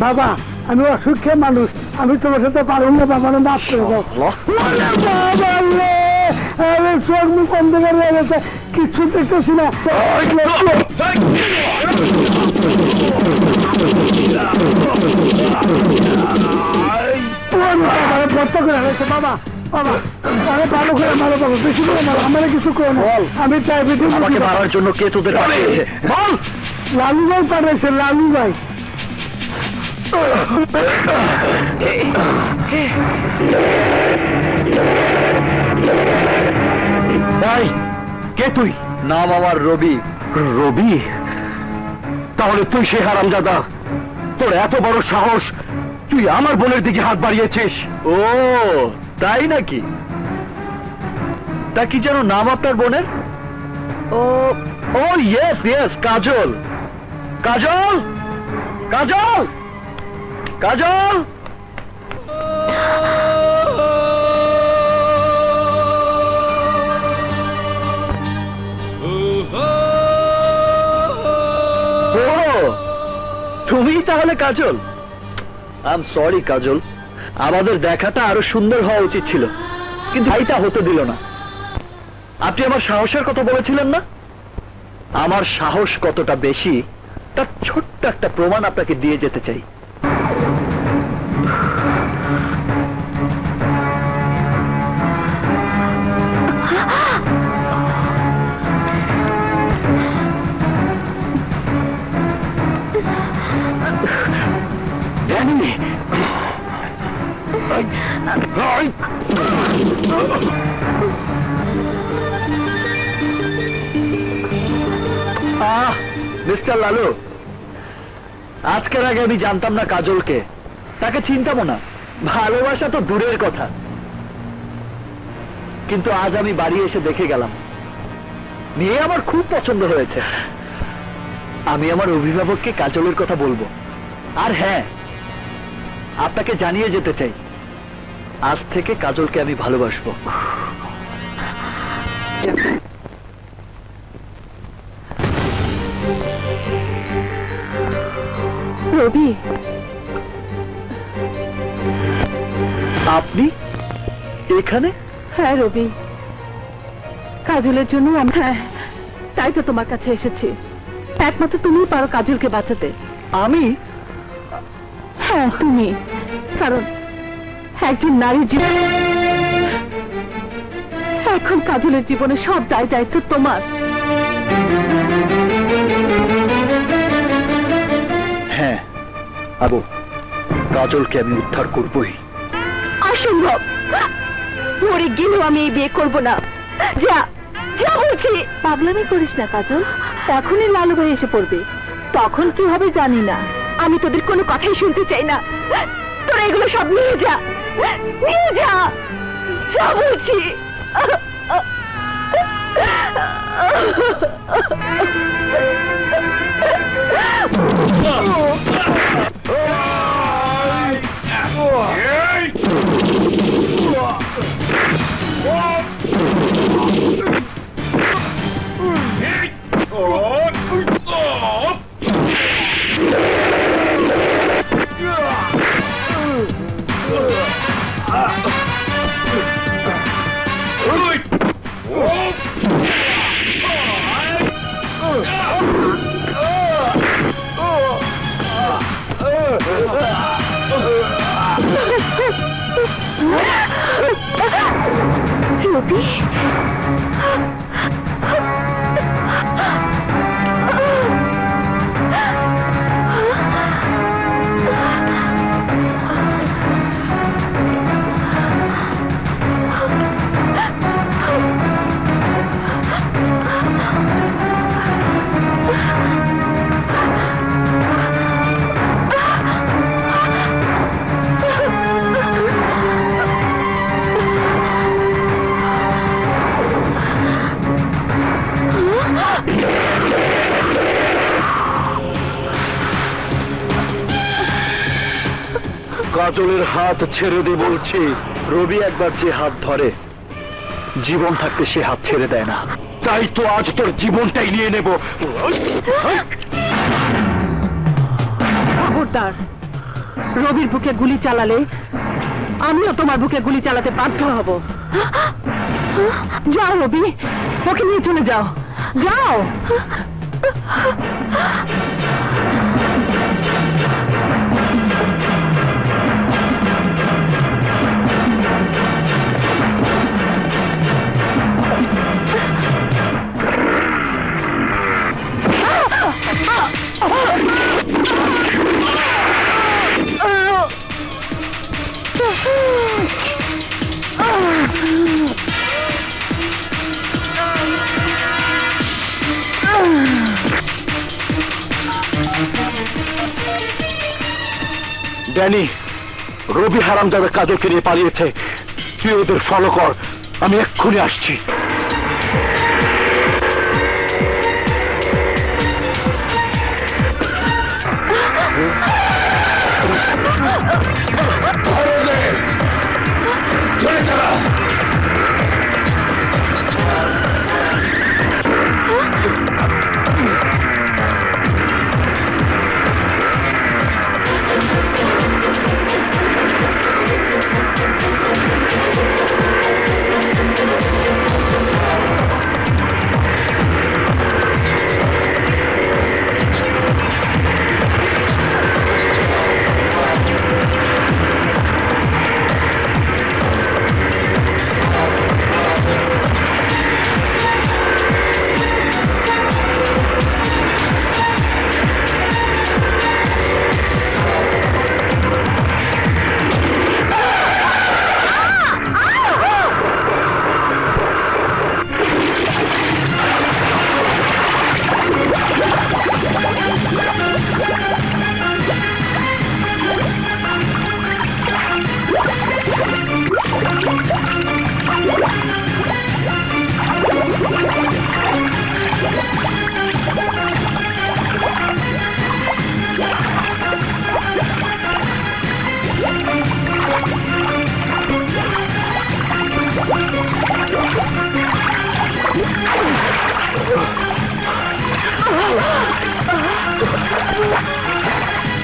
বাবা আমি অসুখে মানুষ, আমি তোমার সাথে পারব না, বাবা মাফ করে দাও। চোখ মুখ অন্ধকার হয়ে গেছে, কিছু দেখতেছি না। ভর্তা করে হয়েছে বাবা, বাবা অনেক ভালো করে মারো বাবা, বেশি করে মারো, আমার কিছু করে না। আমি চাইবে আমাকে মারার জন্য কে তোদের পাঠিয়েছে? বল। লালু ভাই পাঠাইছে, লালু ভাই। কে তুই? নাম আমার রবি। রবি? তাহলে তুই সে হারামজাদা, তোর এত বড় সাহস, তুই আমার বোনের দিকে হাত বাড়িয়েছিস? ও তাই নাকি? তা কি যেন নাম আপনার বোনের? ও ও ইয়েস ইয়েস, কাজল। কাজল, কাজল, কাজল। তুমি তাহলে কাজল? আই এম সরি কাজল, আমাদের দেখাটা আরো সুন্দর হওয়া উচিত ছিল, কিন্তু এইটা হতে দিল না। আপনি আমার সাহসের কথা বলেছিলেন না? আমার সাহস কতটা বেশি তার ছোট্ট একটা প্রমাণ আপনাকে দিয়ে যেতে চাই। মিস্টার লালু, আজকের আগে আমি জানতাম না কাজলকে, তাকে চিনতামও না, ভালোবাসা তো দূরের কথা। কিন্তু আজ আমি বাড়ি এসে দেখে গেলাম, মেয়ে আমার খুব পছন্দ হয়েছে। আমি আমার অভিভাবককে কাজলের কথা বলবো। আর হ্যাঁ, আপনাকে জানিয়ে যেতে চাই, আজ থেকে কাজলকে আমি ভালোবাসবো। রবি, আপনি এখানে? হ্যাঁ রবি, কাজলের জন্য হ্যাঁ, তাই তো তোমার কাছে এসেছি। একমাত্র তুমিই পারো কাজলকে বাঁচাতে। আমি? হ্যাঁ তুমি, কারণ একজন নারীর জীবন, এখন কাজলের জীবনে সব দায় দায়িত্ব তোমার। হ্যাঁ আবু, কাজলকে আমি উদ্ধার করবই। অসম্ভব, মরে গেলেও আমি এই বিয়ে করবো না। যা যা বলছি। পাগলামি করিস না কাজল, এখনই লালু ভাই এসে পড়বে, তখন কি হবে জানি না। আমি তোদের কোনো কথাই শুনতে চাই না, তোরা এগুলো সব নিয়ে যা, নিয়ে যা, যা বলছি। রবি, কাজলের হাত ছেড়ে দে বলছি। রবি একবার যে হাত ধরে, জীবন থাকতে সে হাত ছেড়ে দেয় না। তাই তো আজ তোর জীবনটাই নিয়ে নেব। খবরদার, রবির বুকে গুলি চালালে আমিও তোমার বুকে গুলি চালাতে বাধ্য হব। যাও রবি, ওকে নিয়ে চলে যাও, যাও। ড্যানি, রবি হারামজাদা কাজলকে নিয়ে পালিয়েছে। তুই ওদের ফলো কর, আমি এক্ষুনি আসছি।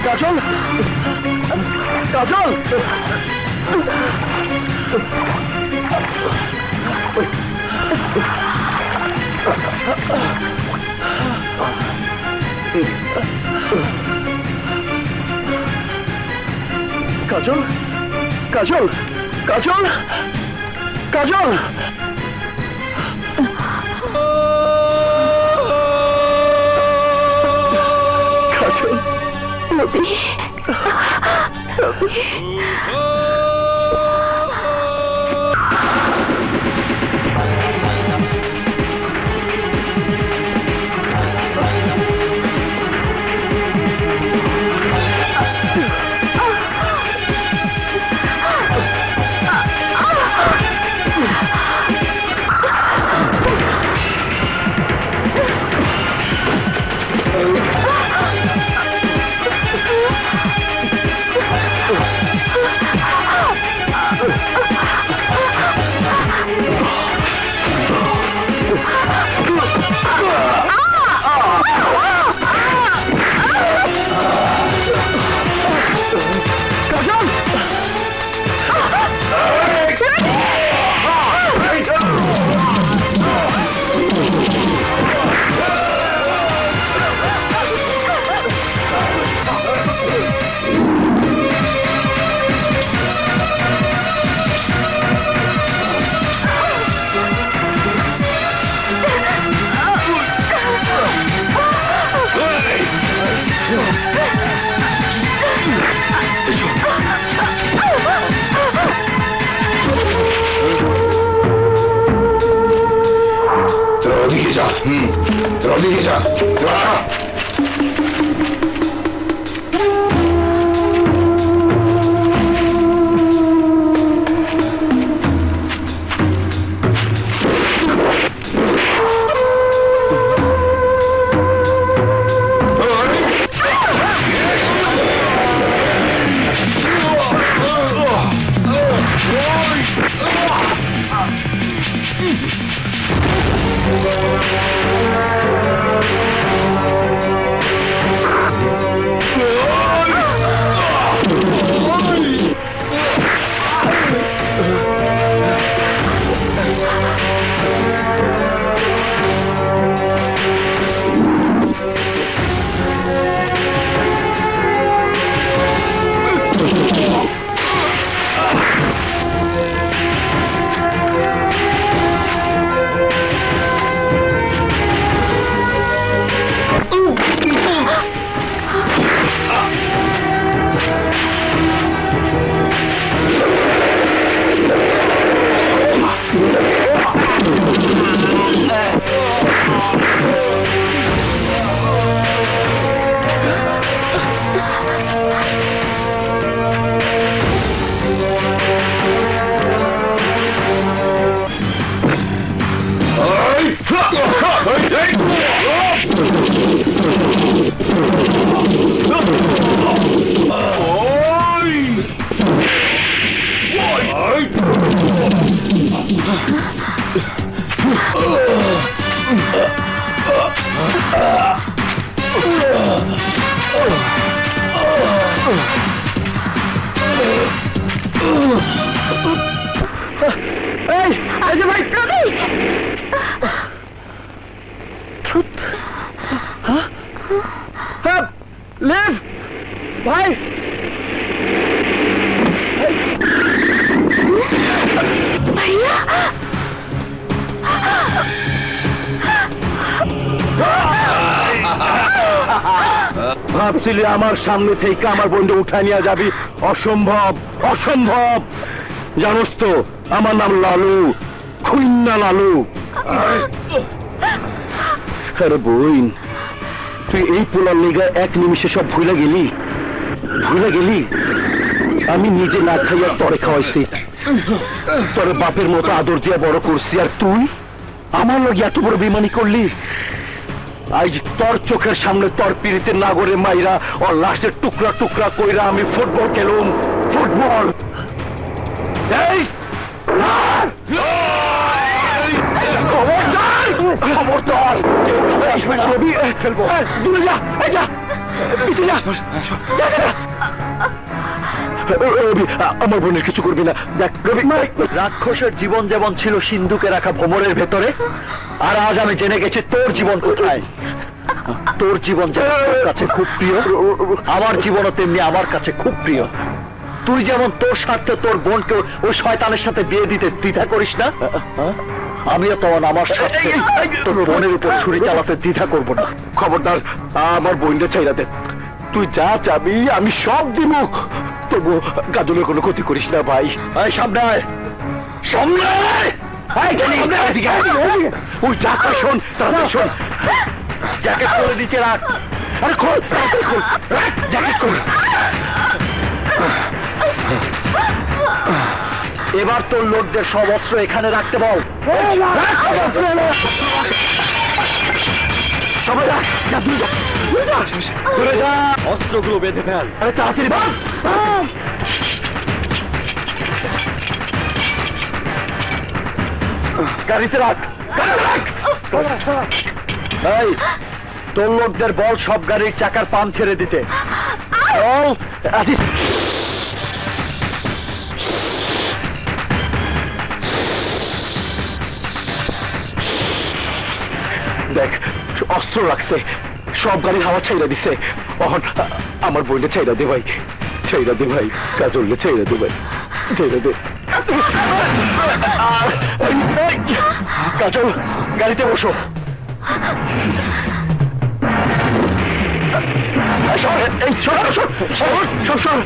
কাজল, কাজল, কাজল, কাজল, কাজল, কাজল। কাজল, রবি, রবি। ওদিকে যা, ওদিকে যা। এই এই যে ভাই রবি লিভ ভাই ভাইয়া ভাবছিলি আমার সামনে থেকে আমার বন্ধু উঠায় নিয়ে যাবি? অসম্ভব, অসম্ভব। জানোস তো আমার নাম লালু, খুইন্না লালু। আরে বইন, তুই এই পোলার লেগা এক নিমিষে সব ভুলে গেলি, ভুলে গেলি। আমি নিজে না খাইয়া তরে খাওয়াইছি, তোর বাপের মতো আদর দিয়ে বড় করছি, আর তুই আমার লগে এত বড় বেমানি করলি। আজ তোর চোখের সামনে তোর পিড়িতে নাগরে মাইরা ও লাশের টুকরা টুকরা কইরা আমি ফুটবল খেলুম, ফুটবল। এই খবরদার, খবরদার, রবি খেলবো, দূরে যা, এই যা, পিছিয়ে যা, যা, যা। রবি, আমার বোনের কিছু করবি না। দেখ রবি, রাক্ষসের জীবন যেমন ছিল সিন্ধুকে রাখা ভ্রমরের ভেতরে, আর আজ আমি জেনে গেছি তোর জীবন কোথায়। তোর জীবন যেমন তোর কাছে খুব প্রিয়, আমার জীবনও তেমনি আমার কাছে খুব প্রিয়। তুই যেমন তোর স্বার্থে তোর বোনকে ওই শয়তানের সাথে বিয়ে দিতে দ্বিধা করিস না, আমিও তখন আমার স্বার্থে তোর বোনের উপর ছুরি চালাতে দ্বিধা করব না। খবরদার, আমার বোনটা চাইরা দে। তুই যা চাবি আমি সব দিব, তবু গাজলের কোনো ক্ষতি করিস না ভাই। এই সামনে আয়, সামনে আয়। এই জানি, এদিকে আয়, এদিকে। ওই যা কয় শোন, তাড়াতাড়ি শোন। জ্যাকেট করে নিচে রাখ। আরে খোল, তাড়াতাড়ি খোল, রাখ, জ্যাকেট খোল। এবার তোর লোকদের সব অস্ত্র এখানে রাখতে বল। সবাই রাখ, যা, দূরে যা, দূরে যা, দূরে যা। অস্ত্রগুলো বেঁধে ফেল। আরে তাড়াতাড়ি বল। গাড়িতে রাখ, গাড়িতে রাখ। এই, তোর লোকদের বল সব গাড়ির চাকার পাম ছেড়ে দিতে বল। আজিজ, দেখ অস্ত্র রাখছে, সব গাড়ির হাওয়া ছাইরা দিছে। আমার বইটা ছাইরা দে ভাই, ছাইরা দে ভাই, কাজলে ছাইরা দে ভাই, ছাইরা দে। কাজল, গাড়িতে বসো। এই সর, সর, সর, সর, সর।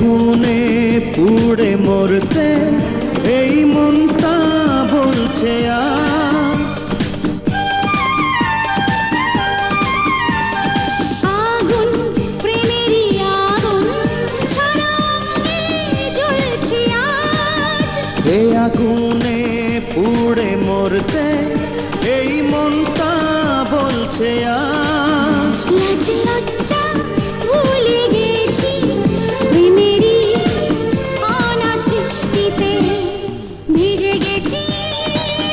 আগুনে পুড়ে মরতে এই মনটা বলছে আজ। আগুন প্রেমেরই আগুন সারা অঙ্গে জ্বলছে আজ। এই আগুনে পুড়ে মরতে এই মনটা বলছে আজ। লাজ লজ্জা ভুলে গেছি প্রেমেরই অনা সৃষ্টিতে। ভিজে গেছি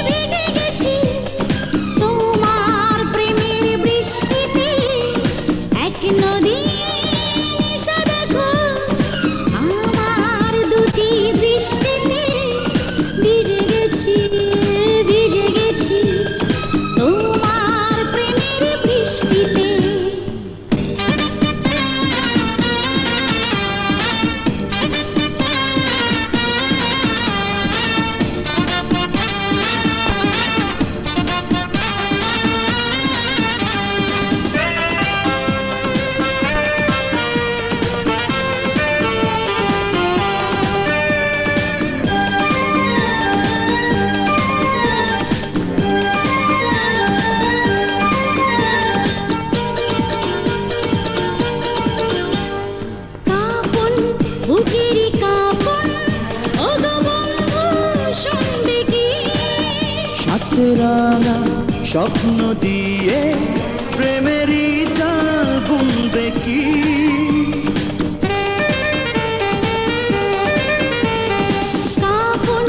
ভিজে গেছি তোমার প্রেমের বৃষ্টিতে। এক নদী এসে দেখো আমার দুটি দৃষ্টিতে। ভিজে গেছি তোমার প্রেমের বৃষ্টিতে। কাপন বুকেরই কাপন ওগো বন্ধু শুনবে কি? সাথে রাঙা স্বপ্ন দিয়ে প্রেমেরই জাল বুনবে কি? কাপন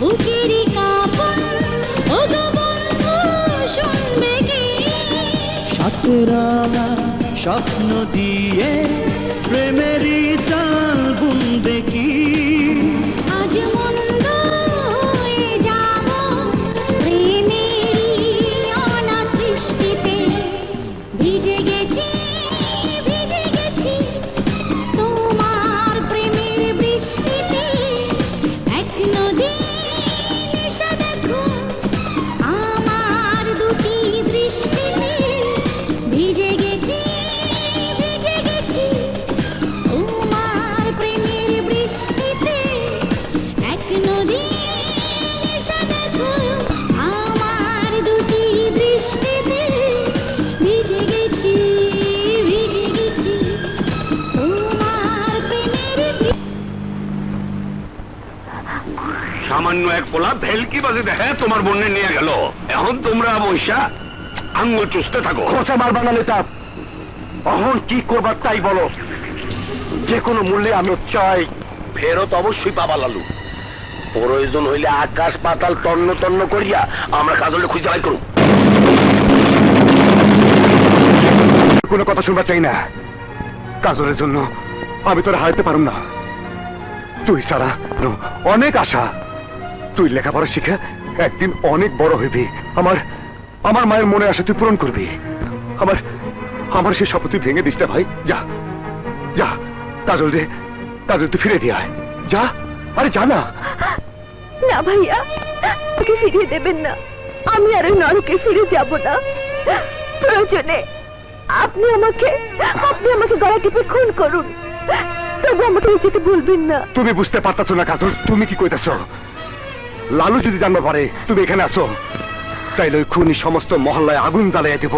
বুকেরই কাপন ওগো বন্ধু শুনবে কি? সাথে রাঙা স্বপ্ন দিয়ে প্রেমেরই জাল বুনবে কি? আজ মন্দ হয়ে যাব প্রেমেরই অনা সৃষ্টিতে। ভিজে গেছি তোমার প্রেমের বৃষ্টিতে। এক নদী এসে দেখো আমার দুটি দৃষ্টিতে। ভিজে গেছি তোমার প্রেমের বৃষ্টিতে। এক নদী এসে দেখো আমার দুটি দৃষ্টিতে। ভিজে গেছি তোমার প্রেমের সামান্য এক পোলা ভেলকি বাজে দেখে তোমার বোনে নিয়ে গেল, এখন তোমরা বৈশা আঙ্গুল চুষতে থাকো। খোঁচা মারবা না নেতা, এখন কি করবার তাই বলো। যে কোনো মূল্যে আমি চাই ফেরত অবশ্যই পাবা লালু। প্রয়োজন হইলে আকাশ পাতাল তন্ন তন্ন করিয়া আমরা কাজলে খুঁজে বাই করুন। কোনো কথা শুনবা চাই না। কাজলের জন্য আমি তোরা হারাতে পারুম না। তুই সারা অনেক আশা, তুই লেখাপড়া শিখে একদিন অনেক বড় হইবি। আমার মায়ের মনে আশা তুই পূরণ করবি। আমার সে স্বপ্ন তুই ভেঙে দিস না ভাই। যা যা কাজল তুই ফিরে দিয়ে আয়। যা, আরে যা না। না ভাইয়া, আমাকে ফিরিয়ে দেবেন না। আমি আর ওই নরকে ফিরে যাব না। প্রয়োজনে আপনি আমাকে গলা টিপে খুন করুন, তবু আমাকে যেতে বলবেন না। তুমি বুঝতে পারতাছো না কাজল, তুমি কি কইতাছ? লালু যদি জানতে পারে তুমি এখানে আসো, তাইলে ওই খুনি সমস্ত মহল্লায় আগুন জ্বালিয়ে দেব।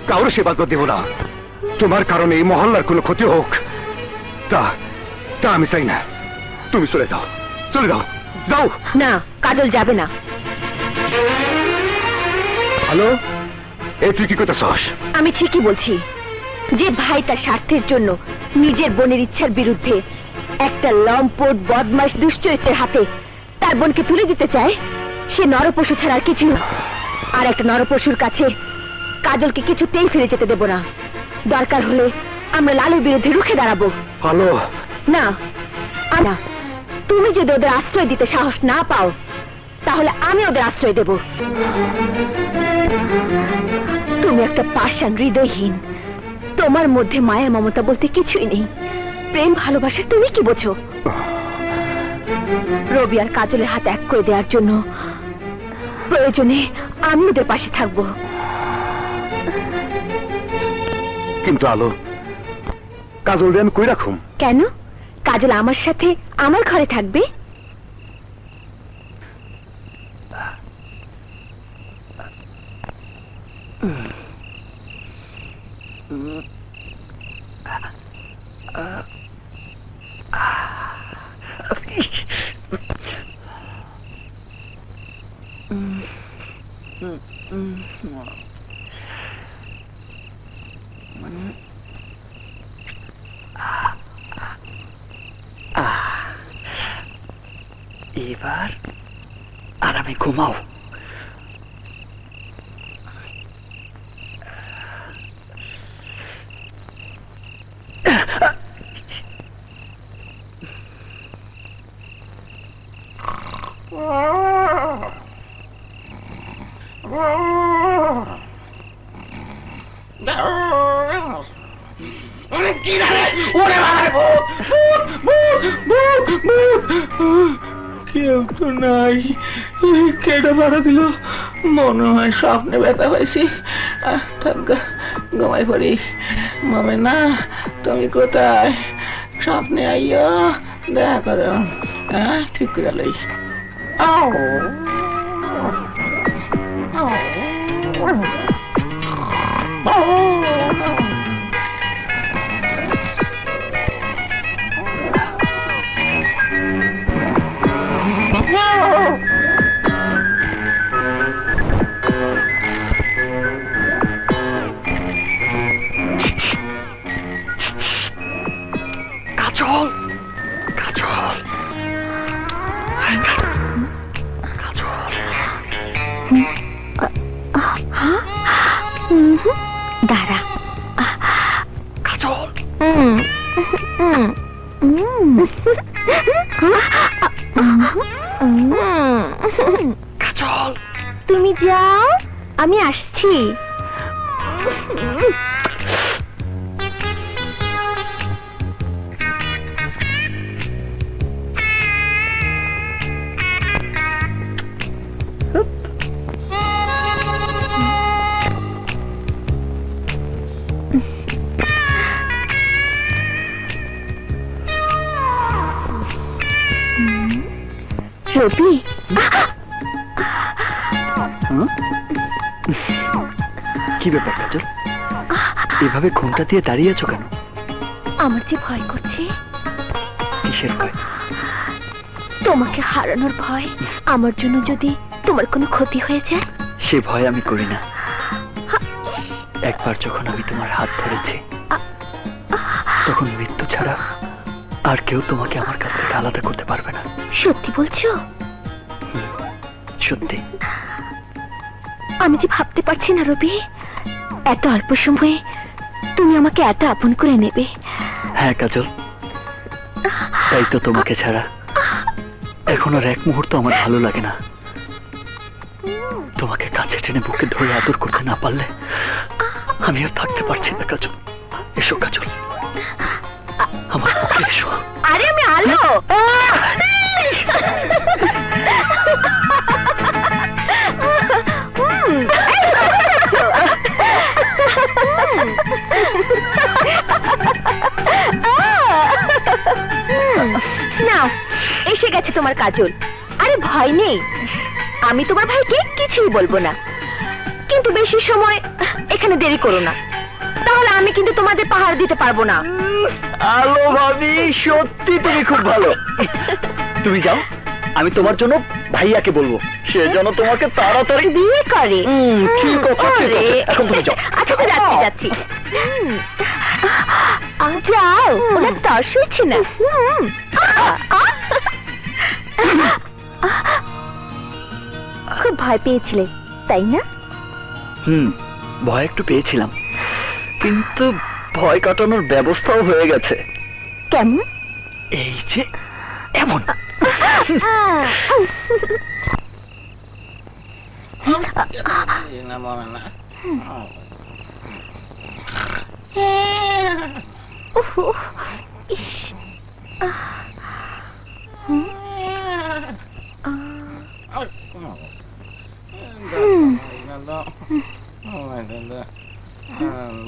কাউরে সে বাদ দেব না। তোমার কারণে এই মহল্লার কোনো ক্ষতি হোক তা আমি চাই না। তুমি চলে যাও, যাও। না, কাজল যাবে না। হ্যালো, এই তুই কি করতেছস? আমি ঠিকই বলছি। যে ভাই তার স্বার্থের জন্য নিজের বোনের ইচ্ছার বিরুদ্ধে একটা লম্পট বদমাশ দুশ্চরিত্রের হাতে তার বোনকে তুলে দিতে চায়, সে নরপশু ছাড়া আর কিছু না। আর একটা নরপশুর কাছে কাজলকে কিছুতেই ফিরে যেতে দেব না। দরকার হলে আমরা লালুর বিরুদ্ধে রুখে দাঁড়াবো। হ্যালো, না না, তুমি যদি ওদের আশ্রয় দিতে সাহস না পাও, তাহলে আমি ওদের আশ্রয় দেব। তুমি একটা পাষাণ, হৃদয়হীন। তোমার মধ্যে মায়া মমতা বলতে কিছুই নেই। প্রেম ভালোবাসা তুমি কি বোঝো? রবি আর কাজলের হাত এক করে দেওয়ার জন্য প্রয়োজনে আমি ওদের পাশে থাকবো। কিন্তু আলো, কাজল আমি কই রাখুম? কেন? কাজল আমার সাথে আমার ঘরে থাকবে? এবার আরামে ঘুমাও। কেউ তো নাই, কেটে ভাড়া দিল, মনে হয় স্বপ্নে ব্যথা পাইছি। ঘুমাই পড়ি। মামে না, তুমি কোথায়? স্বপ্নে আইয়া দেখা করো। হ্যাঁ, ঠিক করে লই। কাজল, কাজল, দাঁড়া। কাজল, কাজল, তুমি যাও, আমি আসছি। রবি, কি ব্যাপার কাজল? এভাবে ঘুমটা দিয়ে দাঁড়িয়ে আছো কেন? আমার যে ভয় করছে। কিসের ভয়? তোমাকে হারানোর ভয়। আমার জন্য যদি তোমার কোনো ক্ষতি হয়ে যায়। সে ভয় আমি করি না। একবার যখন আমি তোমার হাত ধরেছি, তখন মৃত্যু ছাড়া আর কেউ তোমাকে আমার কাছ থেকে আলাদা করতে পারবে না। সত্যি বলছো? সত্যি। আমি যে ভাবতে পারছি না রবি, এত অল্প সময়ে তুমি আমাকে এত আপন করে নেবে। হ্যাঁ কাজল, তাই তো তোমাকে ছাড়া এখন আর এক মুহূর্ত আমার ভালো লাগে না। তোমাকে কাছে টেনে বুকে ধরে আদর করতে না পারলে আমি আর থাকতে পারছি না কাজল। এসো কাজল, আমার বুকে এসো। আরে আমি আলো। নাও, এসে গেছে তোমার কাজল। আরে ভয় নেই, আমি তোমার ভাইকে কিছুই বলবো না। কিন্তু বেশি সময় এখানে দেরি করো না, তাহলে আমি কিন্তু তোমাদের পাহাড় দিতে পারবো না। আলো ভাবি, সত্যি তুমি খুব ভালো। তুমি যাও, আমি তোমার জন্য ভাইয়াকে বলবো, সে যেন তোমাকে তাড়াতাড়ি বিয়ে করে। ঠিক আছে, ঠিক আছে। এখন তুমি যাও। আচ্ছা, তো যাচ্ছি যাচ্ছি। যাও, ওরা তর শুয়েছে না। খুব ভয় পেয়েছিলে, তাই না? ভয় একটু পেয়েছিলাম, কিন্তু ভয় কাটানোর ব্যবস্থাও হয়ে গেছে। কেমন? এই যে এমন।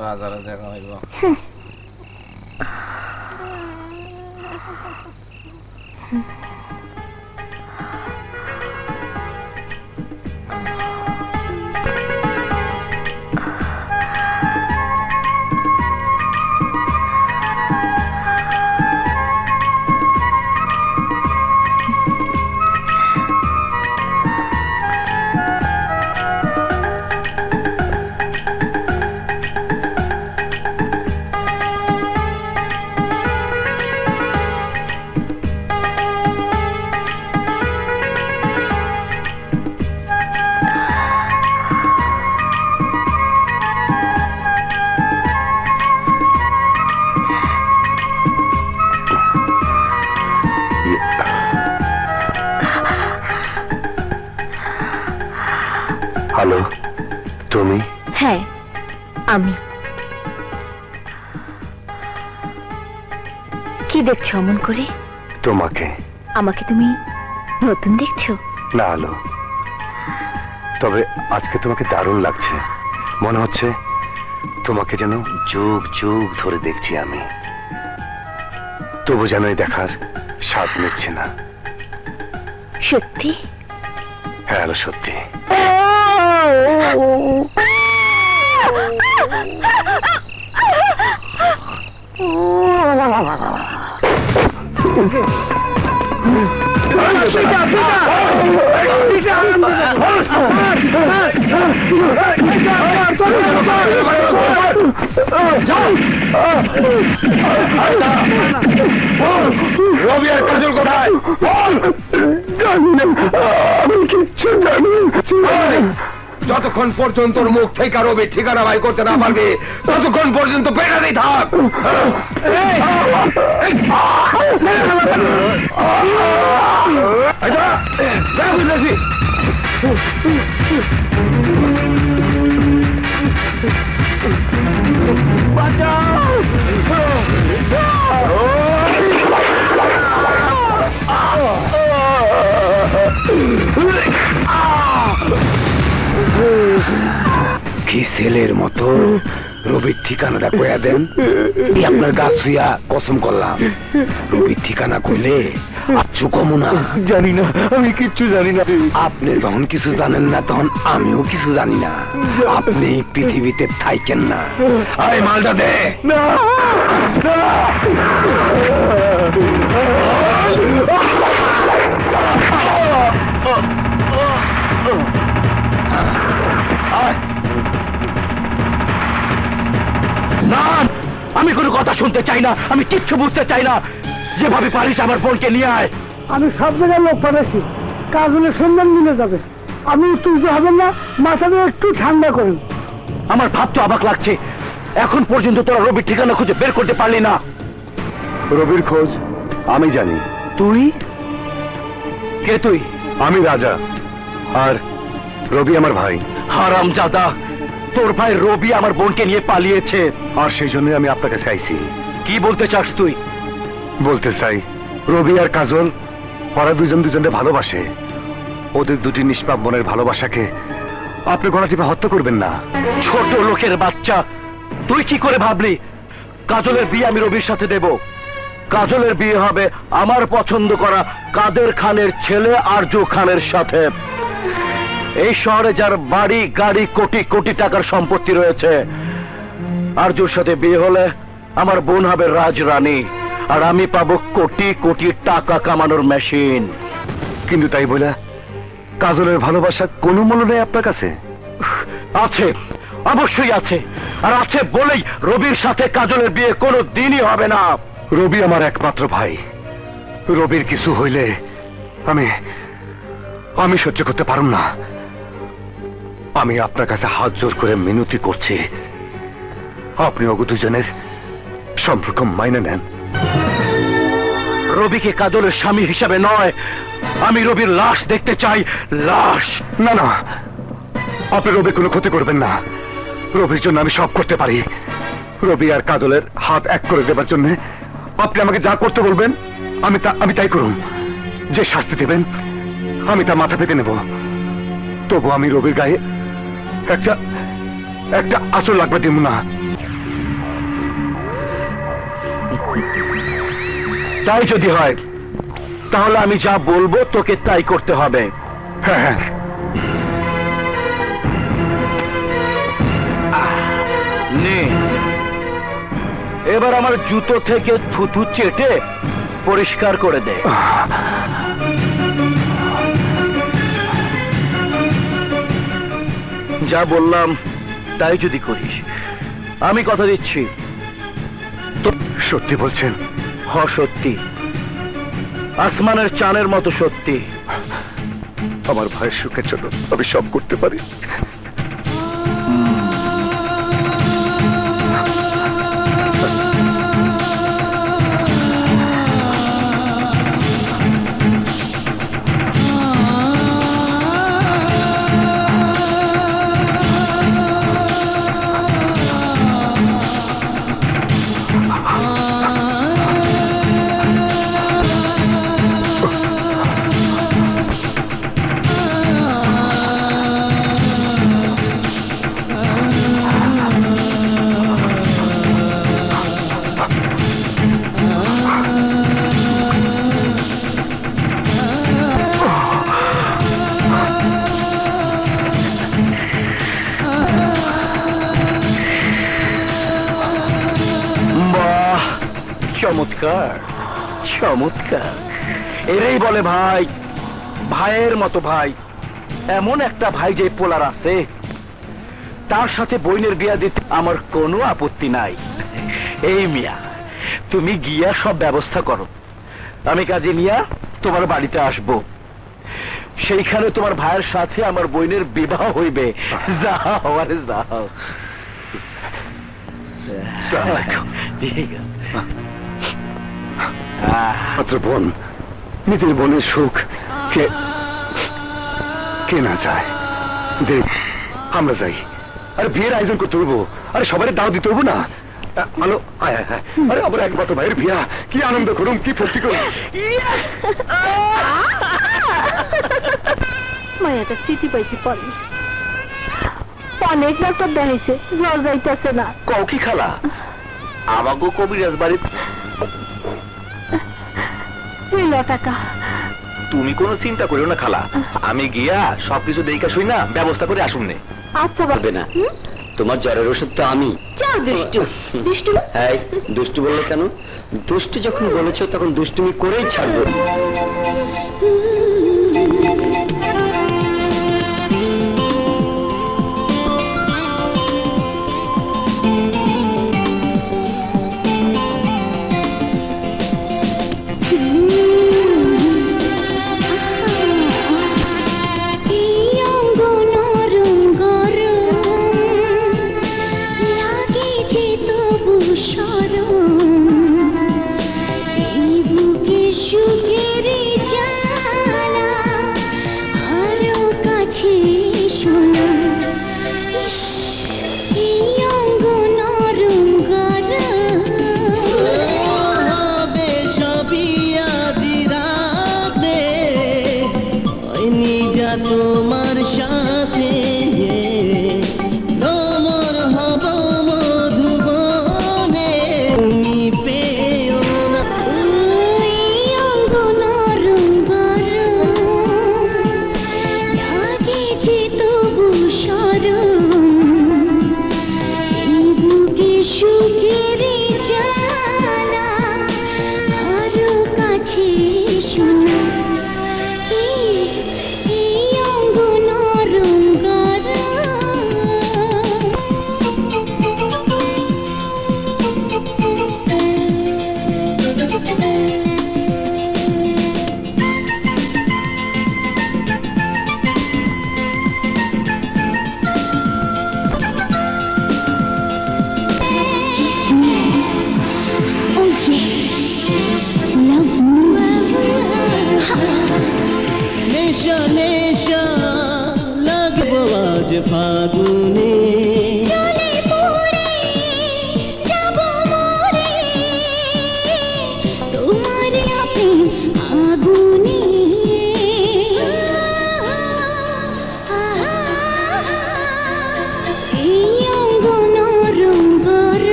বাজারে দেখা হইব। হ্যালো, তুমি? হ্যাঁ, আমি। কি দেখছো অমন করে? তোমাকে। আমাকে তুমি নতুন দেখছো? না আলো, তবে আজকে তোমাকে দারুণ লাগছে। মনে হচ্ছে তোমাকে যেন যুগ যুগ ধরে দেখছি আমি, তবু যেন এই দেখার স্বাদ মিটছে না। সত্যি? হ্যাঁ আলো, সত্যি। রবি আর কাজল কোথায়? আমি কিচ্ছু জানি। যতক্ষণ পর্যন্ত তোর মুখ থেকে রবি ঠিকানা বাই করতে না পারবে ততক্ষণ পর্যন্ত পেটাতেই থাক। কি ছেলের মতো রবির ঠিকানাটা কইয়া দেন, আপনার গাছ শুয়া কসম করলাম। রবির ঠিকানা কইলে আচ্ছু কমু না। জানি না, আমি কিচ্ছু জানি না। আপনি যখন কিছু জানেন না তখন আমিও কিছু জানি না। আপনি পৃথিবীতে থাইকেন না। আরে মালটা দে না। না, আমি কোনো কথা শুনতে চাই না, আমি কিচ্ছু বুঝতে চাই না। যেভাবে পারিস আমার বোনকে নিয়ে আয়। আমি সব জায়গায় লোক পাঠাচ্ছি, কাজলের সন্ধান মিলে যাবে। আমি উত্তেজিত হবেন না, মাথাটা একটু ঠান্ডা করুন। আমার ভাবতে অবাক লাগছে, এখন পর্যন্ত তোরা রবির ঠিকানা খুঁজে বের করতে পারলি না। রবির খোঁজ আমি জানি। তুই কে? তুই? আমি রাজা, আর রবি আমার ভাই। হারামজাদা, তোর ভাই রবি আমার বোনকে নিয়ে পালিয়েছে, আর সেই জন্য আমি আপনাকে চাইছি। কি বলতে চাস তুই? বলতে চাই রবি আর কাজল ওরা দুজন দুজনকে ভালোবাসে। ওদের দুটি নিষ্পাপ বোনের ভালোবাসাকে আপনি গলা টিপে হত্যা করবেন না। ছোট লোকের বাচ্চা, তুই কি করে ভাবলি কাজলের বিয়ে আমি রবির সাথে দেব? কাজলের বিয়ে হবে আমার পছন্দ করা কাদের খানের ছেলে আরজু খানের সাথে। এই শহরে যার বাড়ি গাড়ি কোটি কোটি টাকার সম্পত্তি রয়েছে, আরজুর সাথে বিয়ে হলে আমার বোন হবে রাজরানী, আর আমি পাবো কোটি কোটি টাকা কামানোর মেশিন। কিন্তু তাই বলে কাজলের ভালোবাসা কোনো মূল্য নেই আপনার কাছে? আছে, অবশ্যই আছে, আর আছে বলেই রবির সাথে কাজলের বিয়ে কোনো দিনই হবে না। রবি আমার একমাত্র ভাই, রবির কিছু হইলে আমি সহ্য করতে পারুম না। আমি আপনার কাছে হাত জোর করে মিনতি করছি, আপনি ওগো দুজনের সম্পর্ক মাইনে নেন। রবিকে কাজলের স্বামী হিসাবে নয়, আমি রবির লাশ দেখতে চাই, লাশ। না না, আপনি রবির কোনো ক্ষতি করবেন না। রবির জন্য আমি সব করতে পারি। রবি আর কাজলের হাত এক করে দেবার জন্য আপনি আমাকে যা করতে বলবেন আমি তাই করুন। যে শাস্তি দেবেন আমি তা মাথা পেতে নেব। তবু আমি রবির গায়ে একটা আঁচড় লাগবে দিব না। তাই যদি হয় তাহলে আমি যা বলবো তোকে তাই করতে হবে। হ্যাঁ হ্যাঁ। নে, এবার আমার জুতো থেকে থুথু চেটে পরিষ্কার করে দে। যা বললাম তাই যদি করিস, আমি কথা দিচ্ছি। তো সত্যি বলছেন? হ, সত্যি, আসমানের চাঁদের মতো সত্যি। আমার ভাইয়ের সুখের জন্য আমি সব করতে পারি। চমৎকার, চমৎকার। এরই বলে ভাই, ভাইয়ের মতো ভাই। এমন একটা ভাই যে পোলার আছে, তার সাথে বইনের বিয়া দিতে আমার কোনো আপত্তি নাই। এই মিয়া, তুমি গিয়া সব ব্যবস্থা করো, আমি কাজে নিয়া তোমার বাড়িতে আসব। সেইখানে তোমার ভাইয়ের সাথে আমার বইনের বিবাহ হইবে। যাও, আরে যাও। ঠিক আছে। মাত্র বোন, নিজের বোনের সুখ কে কে না চায়। দেখ, আমরা যাই। আরে বিয়ের আয়োজন করতে হইব, আরে সবাই দাও দিতে হইব না? আলো, আয় আয় আয়। আরে আমার একমাত্র ভাইয়ের বিয়া, কি আনন্দ করুম, কি ফুর্তি করুম। মায়াটা চিঠি পাইছি পরে, অনেক ডাক্তার দেখাইছে, জ্বর যাইতেছে না। কও কি খালা, আমাকে কবিরাজ বাড়ি। টাকা তুমি কোনো চিন্তা করিও না খালা, আমি গিয়া সবকিছু দেখা শুই না ব্যবস্থা করে আসুন নে। আচ্ছা হবে না, তোমার জ্বরের ওষুধ তো আমি। চল দুষ্টু, দুষ্টু। এই দুষ্টু বললে কেন? দুষ্টু যখন বলেছো তখন দুষ্টুমি করেই ছাড়বো। সুখের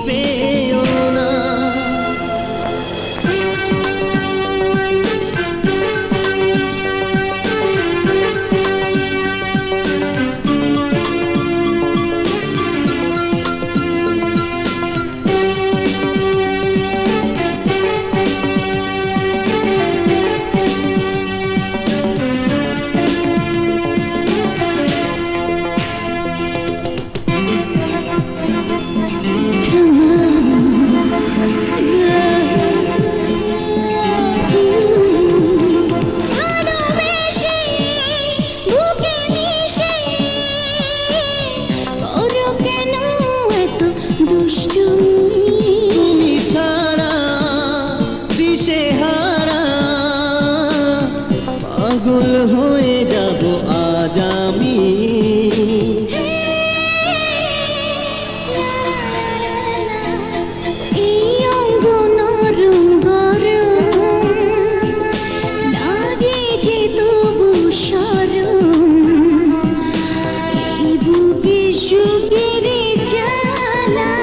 পেও না। ভালোবেসে বুকে মিশে করো কেন এত দুষ্টুমি? তুমি ছাড়া দিশেহারা পাগল হয়ে যাব আজ আমি। এই অঙ্গ নরম গরম লাগে যে তবু সরম, এই বুকে সুখের জ্বালা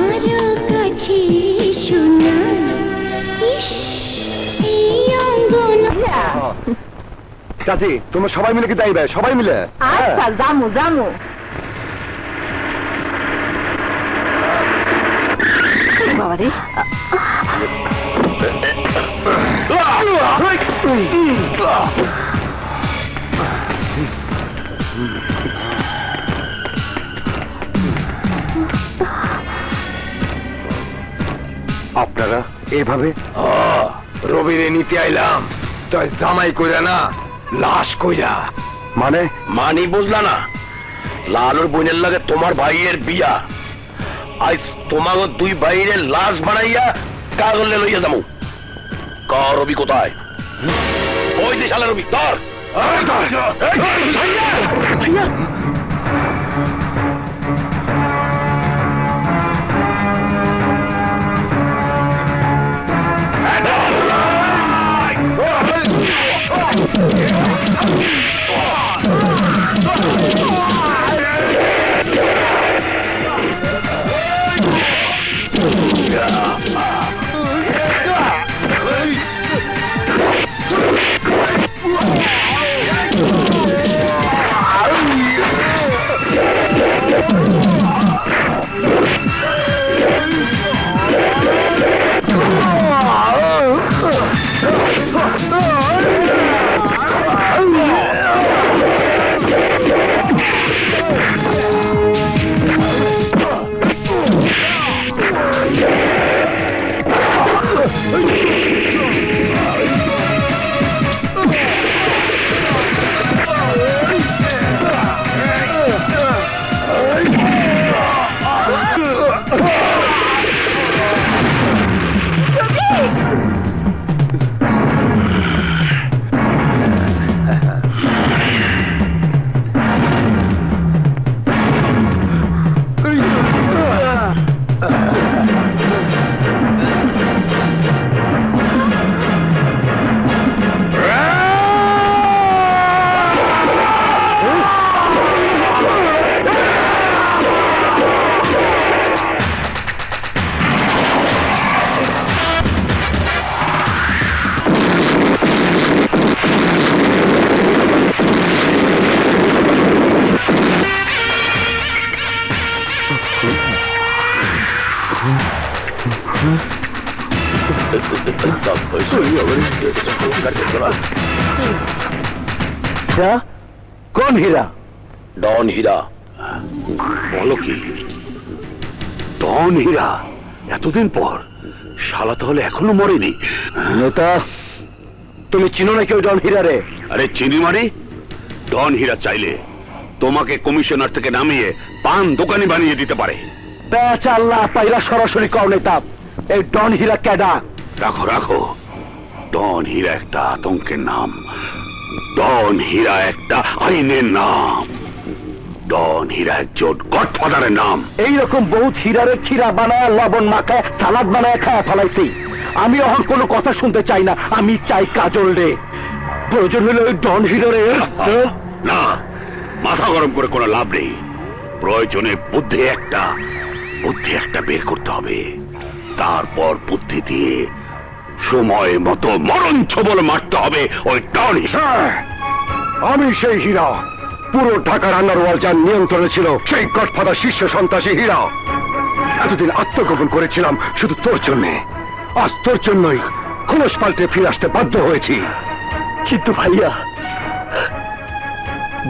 আরো কাছে শোনা। ইস, এই অঙ্গ চাচি তোমরা সবাই মিলে কি যাইবে? সবাই মিলে? আচ্ছা জামু জামু। বাবারে আপনারা এভাবে? রবিরে নিতে আইলাম, তাই জামাই কইরা না, লাশ কইরা। মানে? মানি বুঝলা না? লালুর বোনের লাগে তোমার ভাইয়ের বিয়া, আজ তোমাকে দুই ভাইয়ের লাশ বানাইয়া কাগলে লইয়া যাবো। রবি কোথায়? ওই যে শালা রবি, ধর। কোন হীরা? ডন হীরা। বলো কি? ডন হীরা? এতদিন পর? শালা তাহলে এখনো মরেনি? নেতা, তুমি চিনো না কেউ ডন হীরা রে? আরে চিনি মানে? ডন হীরা চাইলে তোমাকে কমিশনার থেকে নামিয়ে পান দোকানি বানিয়ে দিতে পারে। বেচা আল্লাহ পাইরা সরাসরি কও নেতা, এই ডন হীরা কেডা? রাখো রাখো, ডন হীরা একটা আতঙ্কের নাম, ডন হীরা একটা আইনের নাম, ডন হীরা একজন গডফাদারের নাম। এইরকম বহুত হীরারে ক্ষীরা বানায় লবণ মাখায় সালাদ বানায় খায় ফেলাইছি। আমি এখন কোনো কথা শুনতে চাই না, আমি চাই কাজল রে। প্রয়োজন হলে ওই ডন হীরারে। না, মাথা গরম করে কোনো লাভ নেই, প্রয়োজনে বুদ্ধি একটা, বুদ্ধি একটা বের করতে হবে, তারপর বুদ্ধি দিয়ে সময় মতো মরণ ছবল মারতে হবে ওই ডন হিরা। হ্যাঁ, আমি সেই হীরা, পুরো ঢাকার আন্ডারওয়ার্ল্ড যার নিয়ন্ত্রণে ছিল, সেই গডফাদার শীর্ষ সন্ত্রাসী হীরা। এতদিন আত্মগোপন করেছিলাম শুধু তোর জন্যে, আজ তোর জন্যই খোলস পাল্টে ফিরে আসতে বাধ্য হয়েছি। কিন্তু ভাইয়া,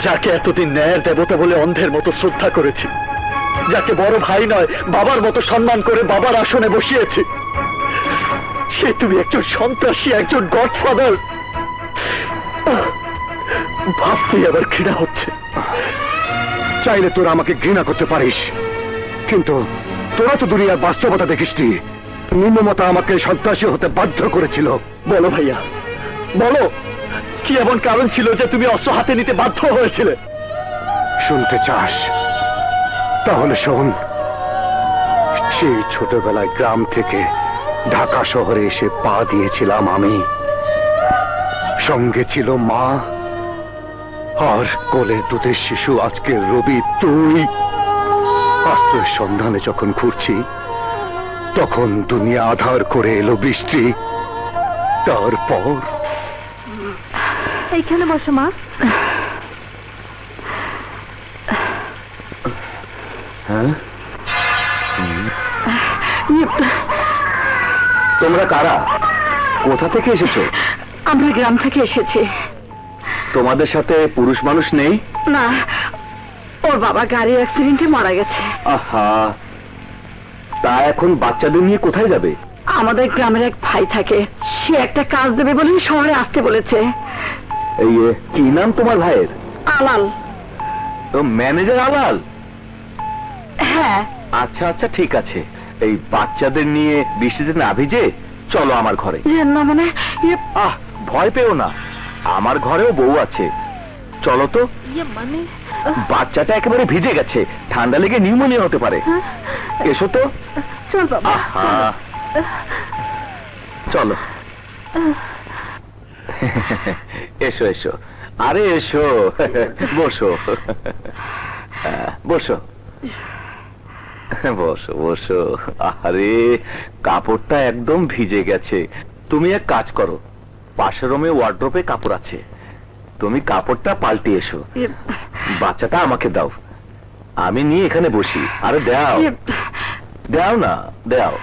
যাকে এতদিন ন্যায়ের দেবতা বলে অন্ধের মতো শ্রদ্ধা করেছি, যাকে বড় ভাই নয় বাবার মতো সম্মান করে বাবার আসনে বসিয়েছি, সে তুমি একজন সন্ত্রাসী, একজন গডফাদার। ভাবতেই আবার ঘৃণা হচ্ছে। চাইলে তোরা আমাকে ঘৃণা করতে পারিস, কিন্তু তোরা তো দুনিয়ার বাস্তবতা দেখিসনি। নিম্নমতা আমাকে সন্ত্রাসী হতে বাধ্য করেছিল। বলো ভাইয়া, বলো, কি এমন কারণ ছিল যে তুমি অস্ত্র হাতে নিতে বাধ্য হয়েছিলে? শুনতে চাস? তাহলে শোন। সেই ছোটবেলায় গ্রাম থেকে ঢাকা শহরে এসে পা দিয়েছিলাম আমি। সঙ্গে ছিল মা, আর কোলে দুধের শিশু আজকে রবি তুই। আশ্রয়ের সন্ধানে যখন ঘুরছি, তখন দুনিয়া আধার করে এলো বৃষ্টি। তারপর এইখানে বসো মা। হ্যাঁ, তোমরা কারা? কোথা থেকে এসেছো? আমরা গ্রাম থেকে এসেছি। তোমাদের সাথে পুরুষ মানুষ নেই? না, ওর বাবা গাড়ি অ্যাক্সিডেন্টে মারা গেছে। আহা, তা এখন বাচ্চাদের নিয়ে কোথায় যাবে? আমাদের গ্রামের এক ভাই থাকে, সে একটা কাজ দেবে বলে শহরে আসতে বলেছে। এই কি নাম তোমার ভাইয়ের? আলাল। তো ম্যানেজার আলাল? হ্যাঁ। আচ্ছা আচ্ছা, ঠিক আছে। এই বাচ্চাদের নিয়ে বৃষ্টিতে না ভিজে চলো আমার ঘরে। না মানে আহ, ভয় পেও না, আমার ঘরেও বউ আছে। চলো তো। মানে বাচ্চাটা একেবারে ভিজে গেছে, ঠান্ডা লেগে নিউমোনিয়া হতে পারে। এসো তো। চল বাবা। আহা, চলো। এসো এসো, আরে এসো, বসো বসো বসো বসো। আরে কাপড়টা একদম ভিজে গেছে। তুমি এক কাজ করো, পাশের রুমে ওয়ার্ড্রোবে কাপড় আছে, তুমি কাপড়টা পাল্টে এসো। বাচ্চাটা আমাকে দাও, আমি নিয়ে এখানে বসি। আরে দাও দাও না, দাও।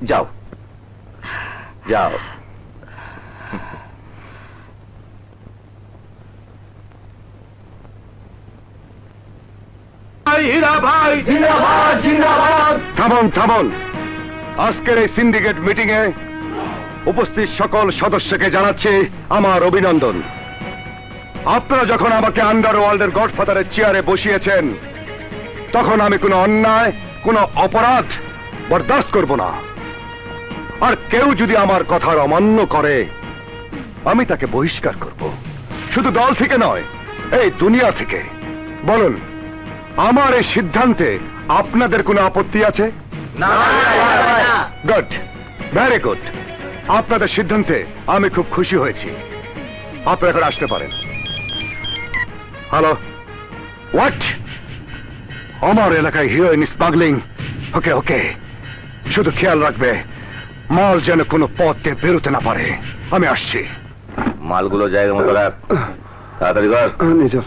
যাও যাও। থামুন থামুন, আজকের এই সিন্ডিকেট মিটিং এ উপস্থিত সকল সদস্যকে জানাচ্ছি আমার অভিনন্দন। আপনারা যখন আমাকে আন্ডারওয়ার্ল্ডের গডফাদারের চেয়ারে বসিয়েছেন, তখন আমি কোনো অন্যায়, কোনো অপরাধ বরদাস্ত করব না। আর কেউ যদি আমার কথার অমান্য করে, আমি তাকে বহিষ্কার করব, শুধু দল থেকে নয়, এই দুনিয়া থেকে। বলুন, আমার এই সিদ্ধান্তে আপনাদের কোনো আপত্তি আছে? Good, very good. আপনাদের সিদ্ধান্তে আমি খুব খুশি হয়েছি। আপনারা এখন আসতে পারেন। Hello, what? আমার এলাকায় হিরোইন স্মাগলিং? ওকে ওকে, শুধু খেয়াল রাখবে মাল যেন কোনো পথ দিয়ে বেরোতে না পারে। আমি আসছি। মালগুলো জায়গা মতো রাখ, তাড়াতাড়ি কর। নিজের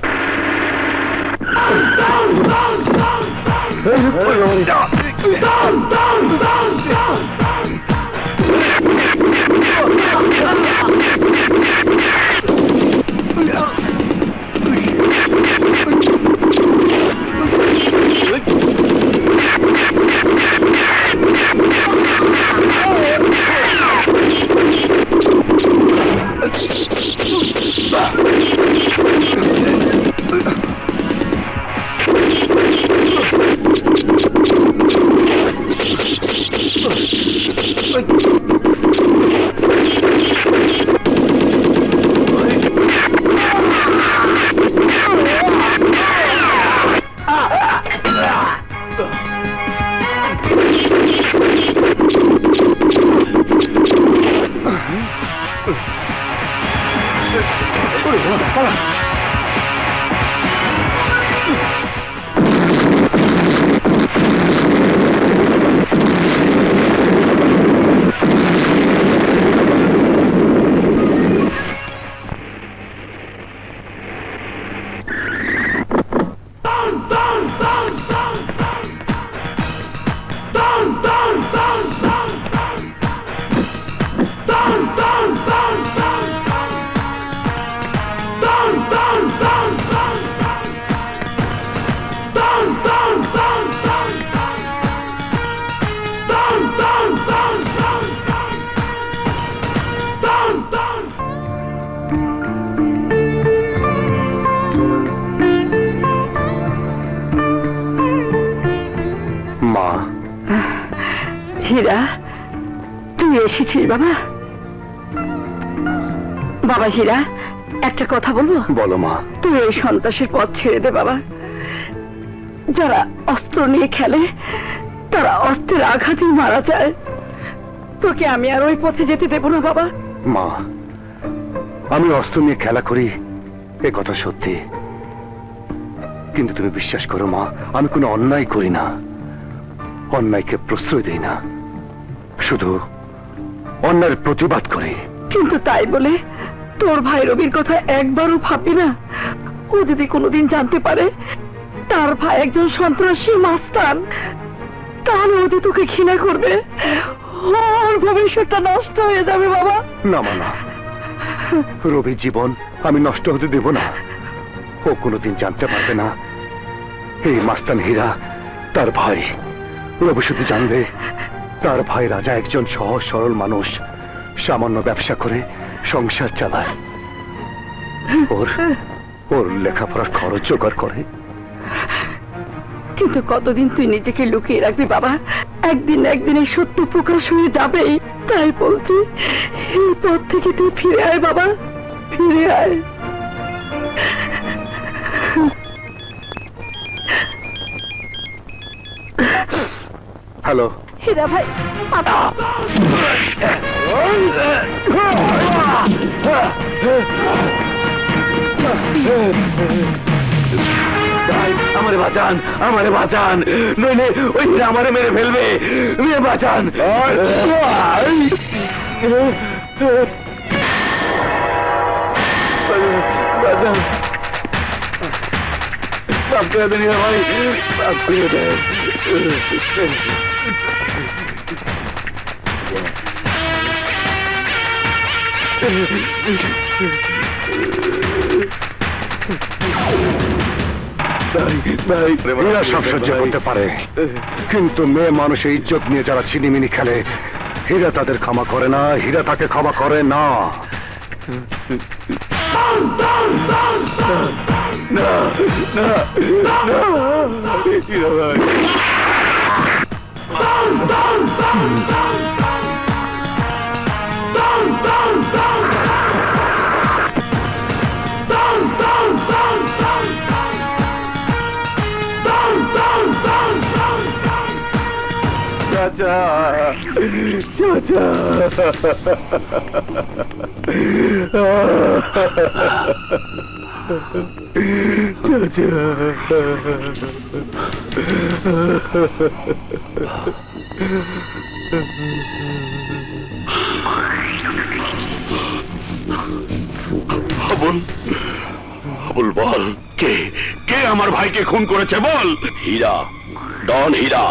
হীরা, তুই এসেছিস বাবা? বাবা হীরা, একটা কথা বলবো? বলো মা। তুই এই সন্ত্রাসের পথ ছেড়ে দে বাবা। যারা অস্ত্র নিয়ে খেলে তারা অস্ত্রের আঘাতেই মারা যায়। তোকে আমি আর ওই পথে যেতে দেব না বাবা। মা, আমি অস্ত্র নিয়ে খেলা করি এ কথা সত্যি, কিন্তু তুমি বিশ্বাস করো মা, আমি কোনো অন্যায় করি না, অন্যায়কে প্রশ্রয় দেই না, শুধু অন্যায়ের প্রতিবাদ করি। কিন্তু তাই বলে তোর ভাই রবির কথা একবারও ভাববি না? ও যদি কোনোদিন জানতে পারে তার ভাই একজন সন্ত্রাসী মাস্তান, তাহলে ও যে তোকে ঘৃণা করবে, ওর ভবিষ্যৎটা নষ্ট হয়ে যাবে বাবা। না মা, না, রবির জীবন আমি নষ্ট হতে দেব না। ও কোনোদিন জানতে পারবে না এই মাস্তান হীরা তার ভাই। রবি শুধু জানবে তার ভাই রাজা একজন সহজ সরল মানুষ, সামান্য ব্যবসা করে সংসার চালায়, ওর লেখাপড়ার খরচ জোগাড় করে। কিন্তু কতদিন তুই নিজেকে লুকিয়ে রাখবি বাবা? একদিন একদিন এই সত্য প্রকাশ হয়ে যাবেই। তাই বলছি, এই পথ থেকে তুই ফিরে আয় বাবা, ফিরে আয়। হ্যালো হীরা ভাই, আমারে বাঁচান, আমারে বাঁচান, নইলে ওই হীরা আমারে মেরে ফেলবে, বাঁচান। বাঁচান, মাফ করে দেন হীরা ভাই, মাফ করে দেন। এরা সব সহ্য করতে পারে, কিন্তু মেয়ে মানুষের ইজ্জত নিয়ে যারা চিনিমিনি খেলে, হীরা তাদের ক্ষমা করে না, হীরা তাকে ক্ষমা করে না। না, না, না, হীরা ভাই। চাচা, চাচা, বল বল, কে কে আমার ভাইকে খুন করেছে বল। হীরা, ডন হীরা,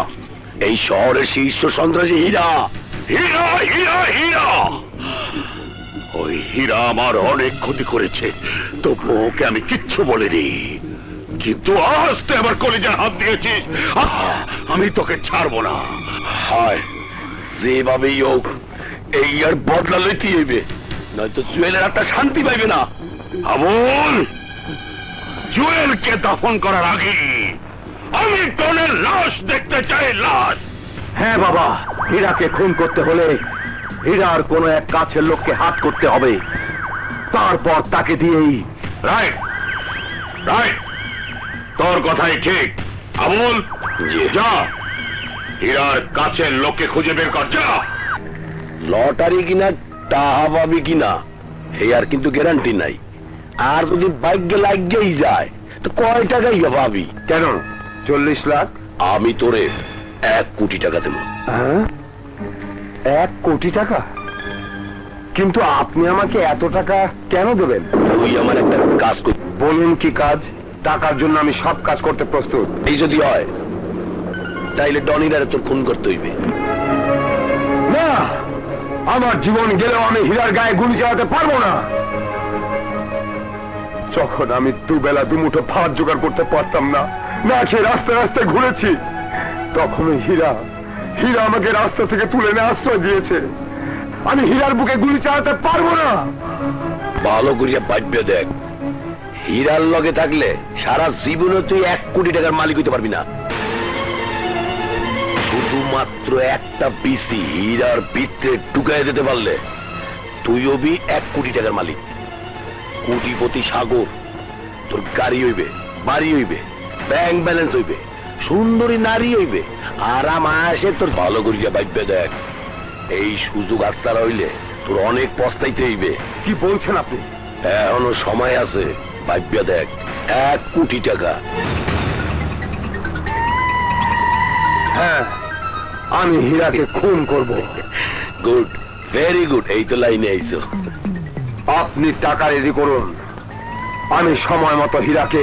এই শহরের শীর্ষ সন্ত্রাসী হীরা। হীরা, হীরা, হীরা। ওই হীরা আমার অনেক ক্ষতি করেছে, তবু ওকে আমি কিচ্ছু বলিনি, কিন্তু আজ তুই আমার কলিজার হাত দিয়েছিস, আমি তোকে ছাড়বো না। হায়, যেভাবেই হোক এই আর বদলা লইতে হইবে, নয়তো জুয়েলের একটা শান্তি পাইবে না। আমল, জুয়েলকে দাফন করার আগে আমি টনের লাশ দেখতে চাই, লাশ। হ্যাঁ বাবা, হীরাকে খুন করতে হলে হীরার কোনো এক কাছের লোককে হাত করতে হবে, তারপর তাকে দিয়েই। রাইট, রাইট, তোর কথাই ঠিক। আমল, যা হীরার কাছের লোককে খুঁজে বের কর, যা। লটারি কিনা টাহা পাবি কিনা এই আর কিন্তু গ্যারান্টি নাই, আর যদি ভাগ্যে লাগেই যায় তো কয় টাকাই পাবি? কেন 40 লাখ? আমি তোরে 1 কোটি টাকা দেব। হ্যাঁ, 1 কোটি টাকা? কিন্তু আপনি আমাকে এত টাকা কেন দেবেন? তুই আমার একটা কাজ কর। বলুন কি কাজ? টাকার জন্য আমি সব কাজ করতে প্রস্তুত। এই যদি হয় তাইলে ডনিরারে তোর খুন করতে হইবে। না, আমার জীবন গেলেও আমি হীরার গায়ে গুলি চালাতে পারবো না। যখন আমি দুবেলা দুমুঠো ভাত জোগাড় করতে পারতাম না, না খেয়ে রাস্তায় রাস্তায় ঘুরেছি, তখন হীরা আমাকে রাস্তা থেকে তুলে এনে আশ্রয় দিয়েছে। আমি হীরার বুকে গুলি চালাতে পারবো না। ভালো করিয়া ভাববে দেখ, হীরার লগে থাকলে সারা জীবনে তুই 1 কোটি টাকার মালিক হইতে পারবি না। শুধুমাত্র একটা বিসি হীরার ভিতরে ঢুকাই দিতে পারলে তুই হবি 1 কোটি টাকার মালিক, কোটিপতি সাগর। তোর গাড়ি হইবে, বাড়ি হইবে, ব্যাংক ব্যালেন্স হইবে, সুন্দরী নারী হইবে, আরাম আসে তোর ভালো করিয়া ভাববে দেখ। এই সুযোগ হাতছাড়া হইলে তোর অনেক পস্তাইতে হইবে। কি বলছেন আপনি? এখনো সময় আছে, ভাববে দেখ। 1 কোটি টাকা। হ্যাঁ, আমি হীরাকে খুন করব। গুড, ভেরি গুড, এই তো লাইনে আইছো। আপনি টাকা রেডি করুন, আমি সময় মতো হীরাকে।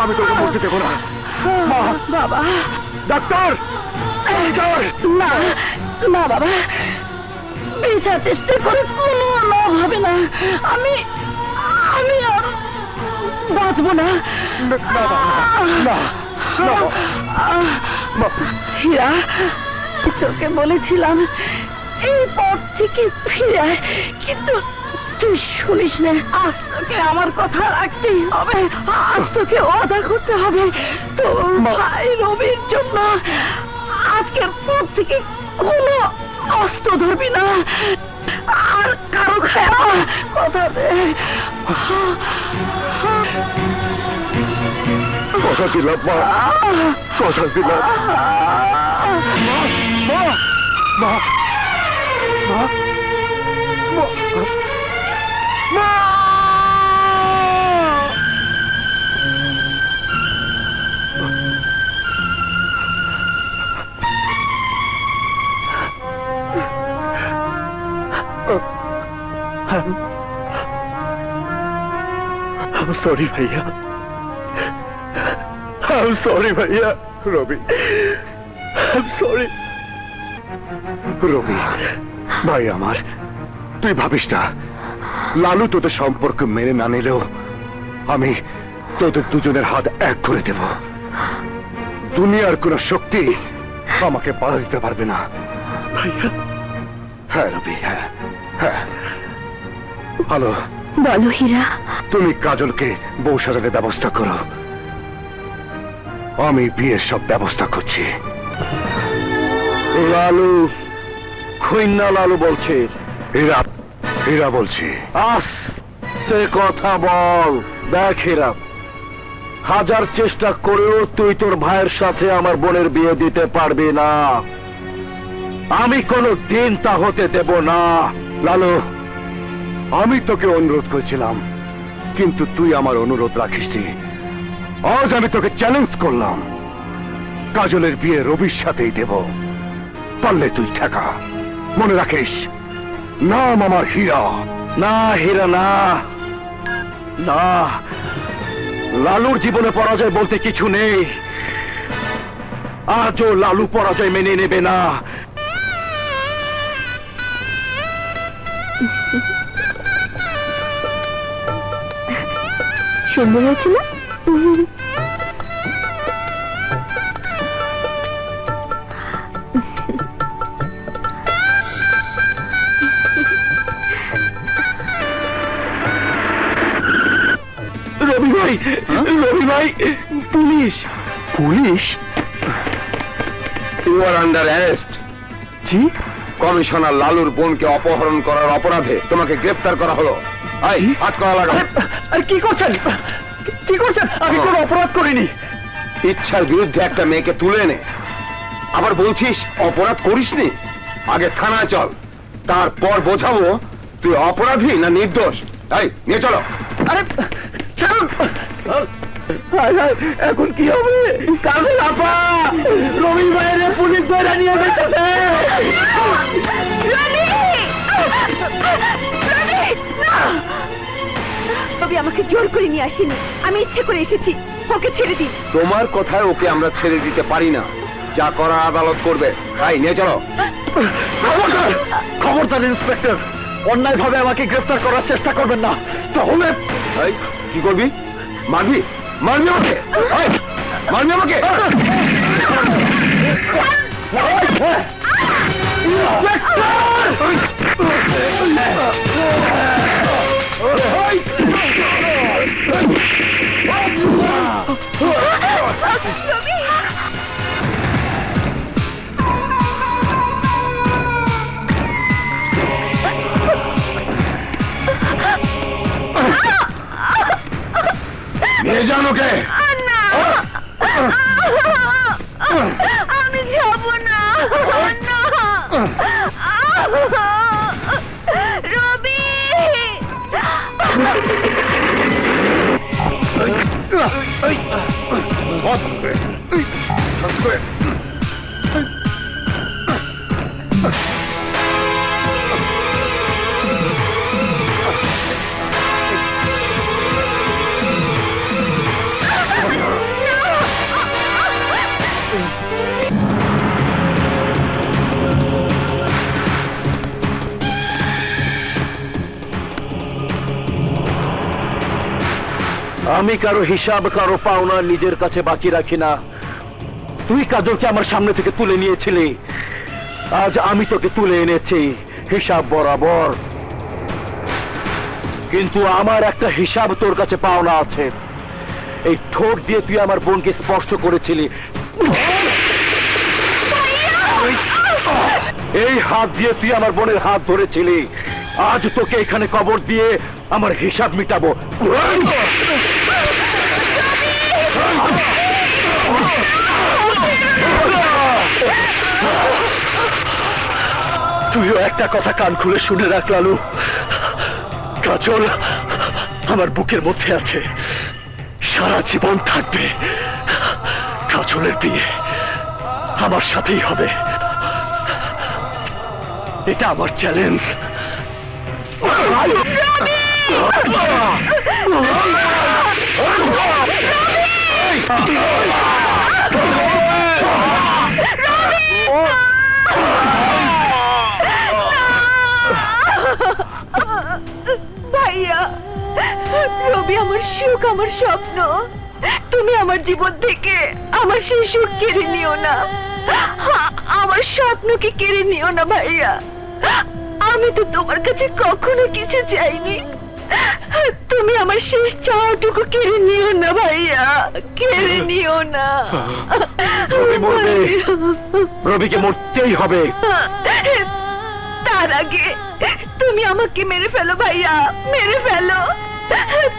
আমি তোকে মরতে দেবো না। বাবা, ডাক্তার, না না বাবা, বিচার চেষ্টা করে কোনো লাভ হবে না। আমি আমি আর বাঁচবো না। হীরা, তোকে বলেছিলাম এই পথ থেকে ফিরে আয়, কিন্তু তুই শুনিস না। আজ তোকে আমার কথা রাখতেই হবে, আজ তোকে ওয়াদা করতে হবে তোর ভাই রবির জন্য আজকের পর থেকে কোনো অস্ত্র ধরবি না, আর কারো খায়া কথা দে। কথা দিলাম মা, কথা দিলাম। মা, মা, মা, মা, মা। I'm sorry, भैया. I'm sorry, भैया. রবি, I'm sorry. রবি, ভাই আমার, তুই ভাবিস না লালু তোদের সম্পর্ক মেনে না নিলেও আমি তোদের দুজনের হাত এক করে দেব। দুনিয়ার কোন শক্তি আমাকে বাধা দিতে পারবে না। ভাইয়া, হ্যাঁ রবি, হ্যাঁ হ্যাঁ। হ্যালো, বলো হীরা। তুমি কাজলকে বউ সাজানোর ব্যবস্থা করো, আমি বিয়ের সব ব্যবস্থা করছি। লালু, খৈন্না লালু বলছে। হীরা, হীরা বলছি। আস্তে কথা বল। দেখ হীরা, হাজার চেষ্টা করেও তুই তোর ভাইয়ের সাথে আমার বোনের বিয়ে দিতে পারবি না। আমি কোনো দিন তা হতে দেব না। লালু, আমি তোকে অনুরোধ করেছিলাম, কিন্তু তুই আমার অনুরোধ রাখিসনি। আজ আমি তোকে চ্যালেঞ্জ করলাম, কাজলের বিয়ে রবির সাথেই দেব। পারলে তুই ঠেকা। মনে রাখিস, নাম আমার হীরা। না হীরা, না না, লালুর জীবনে পরাজয় বলতে কিছু নেই। আজও লালু পরাজয় মেনে নেবে না। সুন্দর হয়েছে না? রবি ভাই, রবি ভাই, police! Police? You are under arrest. জি? কমিশনার লালুর বোনকে অপহরণ করার অপরাধে তোমাকে গ্রেফতার করা হলো। হাত করা লাগা। আরে কি করছেন? কি করছেন? আমি কোনো অপরাধ করিনি। ইচ্ছার বিরুদ্ধে একটা মেয়েকে তুলে এনে আবার বলছিস অপরাধ করিসনি? আগে থানায় চল, তারপর বোঝাবো তুই অপরাধী না নির্দোষ। তাই নিয়ে চলো। আরে ছাড়ুন! হায় হায়, এখন কি হবে? কাজল আপা, রবি ভাইয়ের পুলিশ ধরে নিয়ে গেছে। রবি আমাকে জোর করে নিয়ে আসেনি, আমি ইচ্ছে করে এসেছি। ওকে ছেড়ে দিন। তোমার কথায় ওকে আমরা ছেড়ে দিতে পারি না, যা করা আদালত করবে। তাই নিয়ে চলো। খবরদার! খবরদার ইন্সপেক্টর, অন্যায় ভাবে আমাকে গ্রেফতার করার চেষ্টা করবেন না, তাহলে। এই, কি করবি? মারবি? মারবি আমাকে? এই, মারবি আমাকে? নিয়ে যান ওকে। আমি যাব না। রবি! আমি কারো হিসাব, কারো পাওনা নিজের কাছে বাকি রাখি না। তুই কাজলকে আমার সামনে থেকে তুলে নিয়েছিলি, আজ আমি তোকে তুলে এনেছি হিসাব বরাবর। কিন্তু আমার একটা হিসাব তোর কাছে পাওনা আছে। এই ঠোঁট দিয়ে তুই আমার বোনকে স্পর্শ করেছিলি, এই হাত দিয়ে তুই আমার বোনের হাত ধরেছিলি। আজ তোকে এখানে কবর দিয়ে আমার হিসাব মিটাবো। তুইও একটা কথা কান খুলে শুনে রাখ লালু, কাজল আমার বুকের মধ্যে আছে, সারা জীবন থাকবে। কাজলের বিয়ে আমার সাথেই হবে, এটা আমার চ্যালেঞ্জ। ভাইয়া, রবি আমার সুখ, আমার স্বপ্ন। তুমি আমার জীবন থেকে আমার সেই সুখ কেড়ে নিও না, আমার স্বপ্নকে কেড়ে নিও না ভাইয়া। আমি তো তোমার কাছে কখনো কিছু চাইনি, তুমি আমার শেষ চাওয়াটুকু কেড়ে নিও না ভাইয়া, কেড়ে নিও না। রবি মরবে, রবিকে মরতেই হবে। তার আগে তুমি আমাকে মেরে ফেলো ভাইয়া, মেরে ফেলো।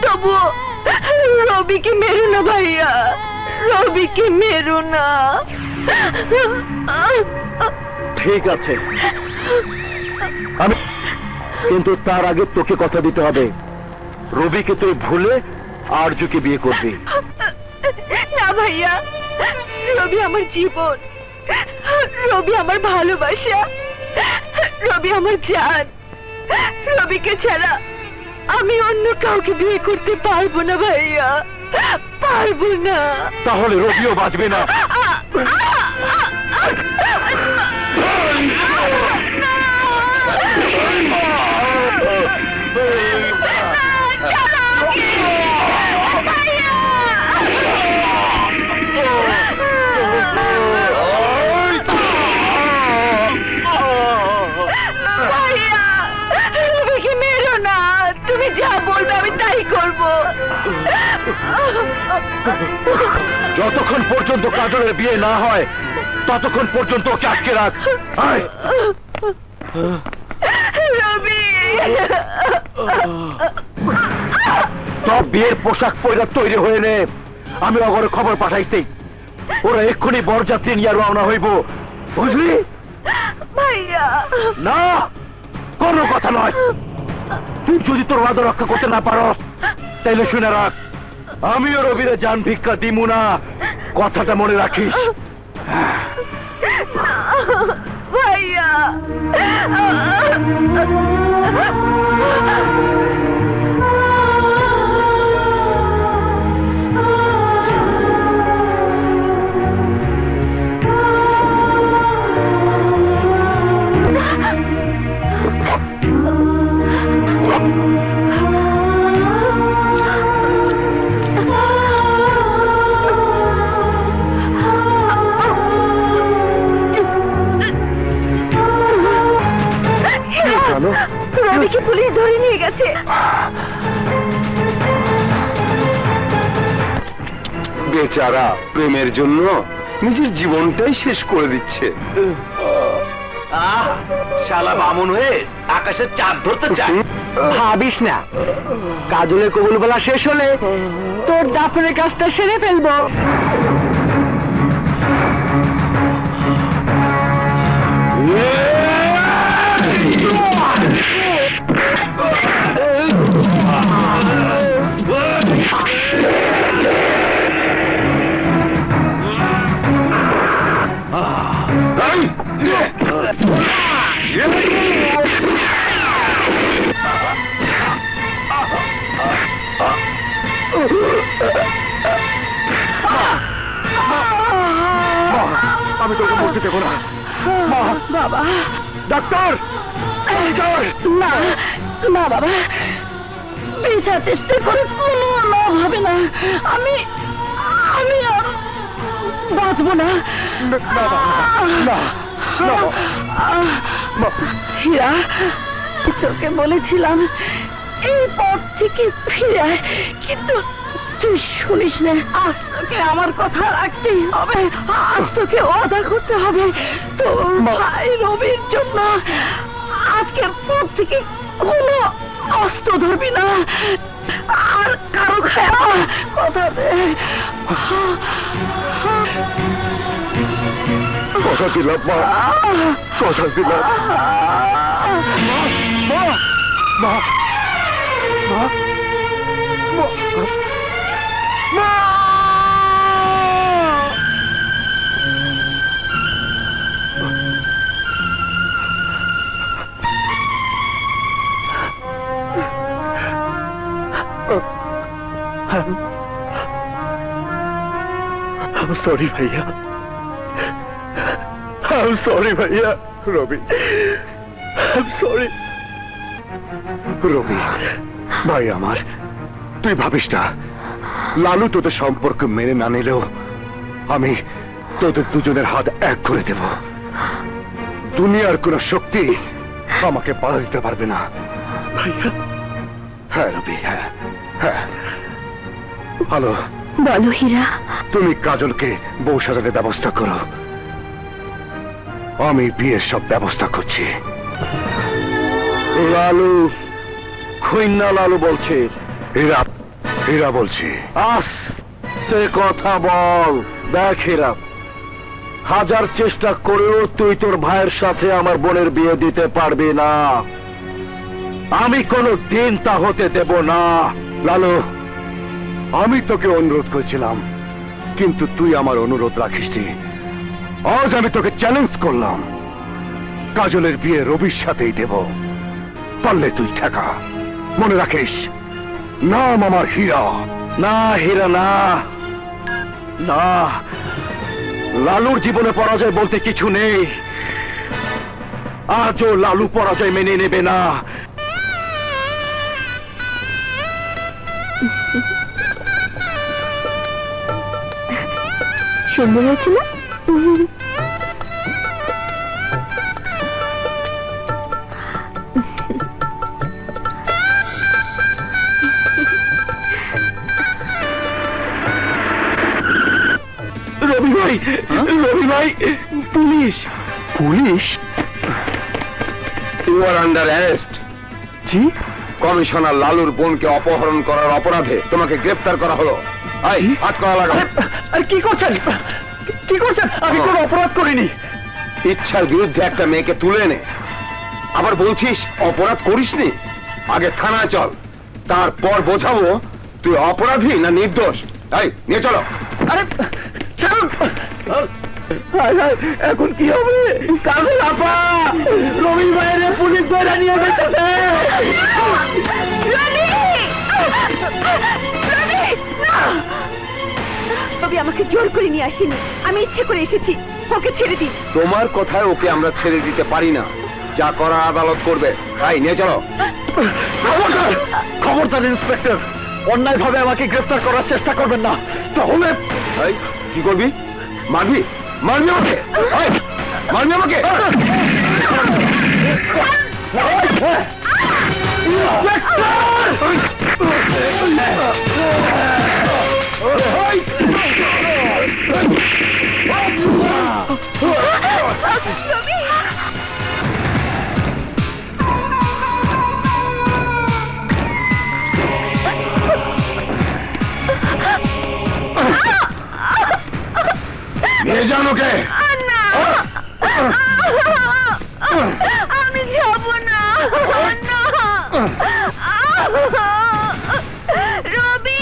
তবু রবিকে মেরো না ভাইয়া, রবিকে মেরো না। ঠিক আছে, আমি কিন্তু তার আগে তোকে কথা দিতে হবে, রবিকে তুই ভুলে আরজুকে বিয়ে করবি। না ভাইয়া, রবি আমার জীবন, রবি আমার ভালোবাসা, রবি আমার জান। রবিকে ছাড়া আমি অন্য কাউকে বিয়ে করতে পারবো না ভাইয়া, পারবো না। তাহলে রবিও বাঁচবে না। তুমি যা বলবে আমি তাই করবো। যতক্ষণ পর্যন্ত কাজলের বিয়ে না হয় ততক্ষণ পর্যন্ত ওকে আটকে রাখ। আয়। রবি সব বিয়ের পোশাক পরে তৈরি হয়ে নে, আমি অগরে খবর পাঠাইছি, ওরা এক্ষুনি বরযাত্রী নিয়ে রওনা হইব, বুঝলি? ভাইয়া না, কোনো কথা নয়। তুই যদি তোর ওয়াদা রক্ষা করতে না পারো তাইলে শুনে রাখ, আমিও রবিরে জান ভিক্ষা দিমু না, কথাটা মনে রাখিস। ভাইয়া রবিকে পুলিশ ধরে নিয়ে গেছে। বেচারা প্রেমের জন্য নিজের জীবনটাই শেষ করে দিচ্ছে। শালা বামুন হয়ে আকাশের চাঁদ ধরতে চায়। ভাবিস না, কাজলের কবুল বলা শেষ হলে তোর দাফনের কাজটা সেরে ফেলবো। আমি তোকে মরতে দেবো না। বাবা ডাক্তার, না না বাবা, বেঁচে চেষ্টা করে কোনো লাভ হবে না। আমি আমি আর বাঁচবো না। হীরা, তোকে বলেছিলাম এই পথ থেকে ফিরে আয়, কিন্তু তুই শুনিস না। আজ তোকে আমার কথা রাখতেই হবে, আজ তোকে ওয়াদা করতে হবে তোর ভাই রবির জন্য আজকের পর থেকে কোনো অস্ত্র ধরবি না, আর কারো খায়া কথা দে। কথা দিলাম মা, কথা দিলাম। মা মা মা মা মা I'm sorry, भैया. I'm sorry, भैया. রবি, I'm sorry. রবি, ভাই আমার, তুই ভাবিস না, লালু তোদের সম্পর্ক মেনে না নিলেও আমি তোদের দুজনের হাত এক করে দেব। দুনিয়ার কোন শক্তি আমাকে বাধা দিতে পারবে না। ভাইয়া, হ্যাঁ রবি, হ্যাঁ হ্যাঁ। হ্যালো, বলো হীরা। তুমি কাজলকে বউ সাজানোর ব্যবস্থা করো, আমি বিয়ের সব ব্যবস্থা করছি। লালু, খৈন্না লালু বলছে। হীরা, হীরা বলছি। আস্তে কথা বল। দেখ হীরা, হাজার চেষ্টা করেও তুই তোর ভাইয়ের সাথে আমার বোনের বিয়ে দিতে পারবি না, আমি কোনো দিন তা হতে দেব না। লালু, আমি তোকে অনুরোধ করেছিলাম, কিন্তু তুই আমার অনুরোধ রাখিসনি। আজ আমি তোকে চ্যালেঞ্জ করলাম, কাজলের বিয়ে রবির সাথেই দেব, পারলে তুই ঠেকা। মনে রাখিস, নাম আমার হীরা। না হীরা, না না, লালুর জীবনে পরাজয় বলতে কিছু নেই। আজও লালু পরাজয় মেনে নেবে না। সুন্দর হয়েছে না? রবি ভাই, police! Police? You are under arrest. জি? কমিশনার লালুর বোনকে অপহরণ করার অপরাধে তোমাকে গ্রেফতার করা হলো। হাত করা লাগাও। আরে কি করছেন? কি করছেন? আমি কোনো অপরাধ করিনি। ইচ্ছার বিরুদ্ধে একটা মেয়েকে তুলে এনে আবার বলছিস অপরাধ করিসনি? আগে থানায় চল, তারপর বোঝাবো তুই অপরাধী না নির্দোষ। তাই নিয়ে চলো। আরে ছাড়ুন! হায় হায়, এখন কি হবে? কাজল আপা, রবি ভাইয়ের পুলিশ ধরে নিয়ে গেছে। রবি আমাকে জোর করে নিয়ে আসেনি, আমি ইচ্ছে করে এসেছি। ওকে ছেড়ে দিন। তোমার কথায় ওকে আমরা ছেড়ে দিতে পারি না, যা করা আদালত করবে। তাই নিয়ে চলো। খবরদার! খবরদার ইন্সপেক্টর, অন্যায় ভাবে আমাকে গ্রেফতার করার চেষ্টা করবেন না, তাহলে। এই, কি করবি? মারবি? মারবি আমাকে? এই, মারবি আমাকে? নিয়ে যান ওকে। আমি যাব না। রবি!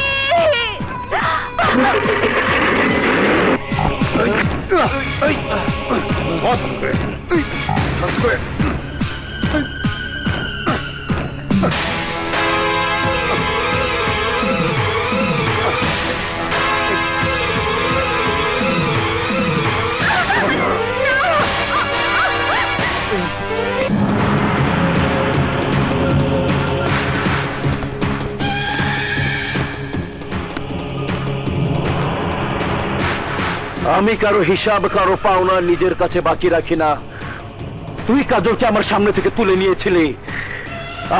আমি কারো হিসাব, কারো পাওনা নিজের কাছে বাকি রাখি না। তুই কাজলকে আমার সামনে থেকে তুলে নিয়েছিলি,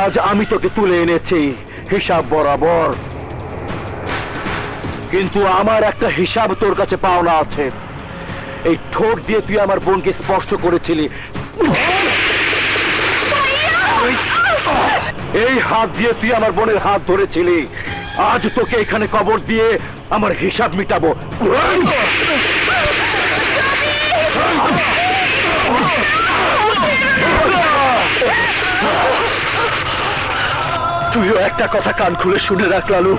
আজ আমি তোকে তুলে এনেছি হিসাব বরাবর। কিন্তু আমার একটা হিসাব তোর কাছে পাওনা আছে। এই ঠোঁট দিয়ে তুই আমার বোনকে স্পর্শ করেছিলি, এই হাত দিয়ে তুই আমার বোনের হাত ধরেছিলি। আজ তোকে এখানে কবর দিয়ে আমার হিসাব মিটাবো। তুইও একটা কথা কান খুলে শুনে রাখ লালু,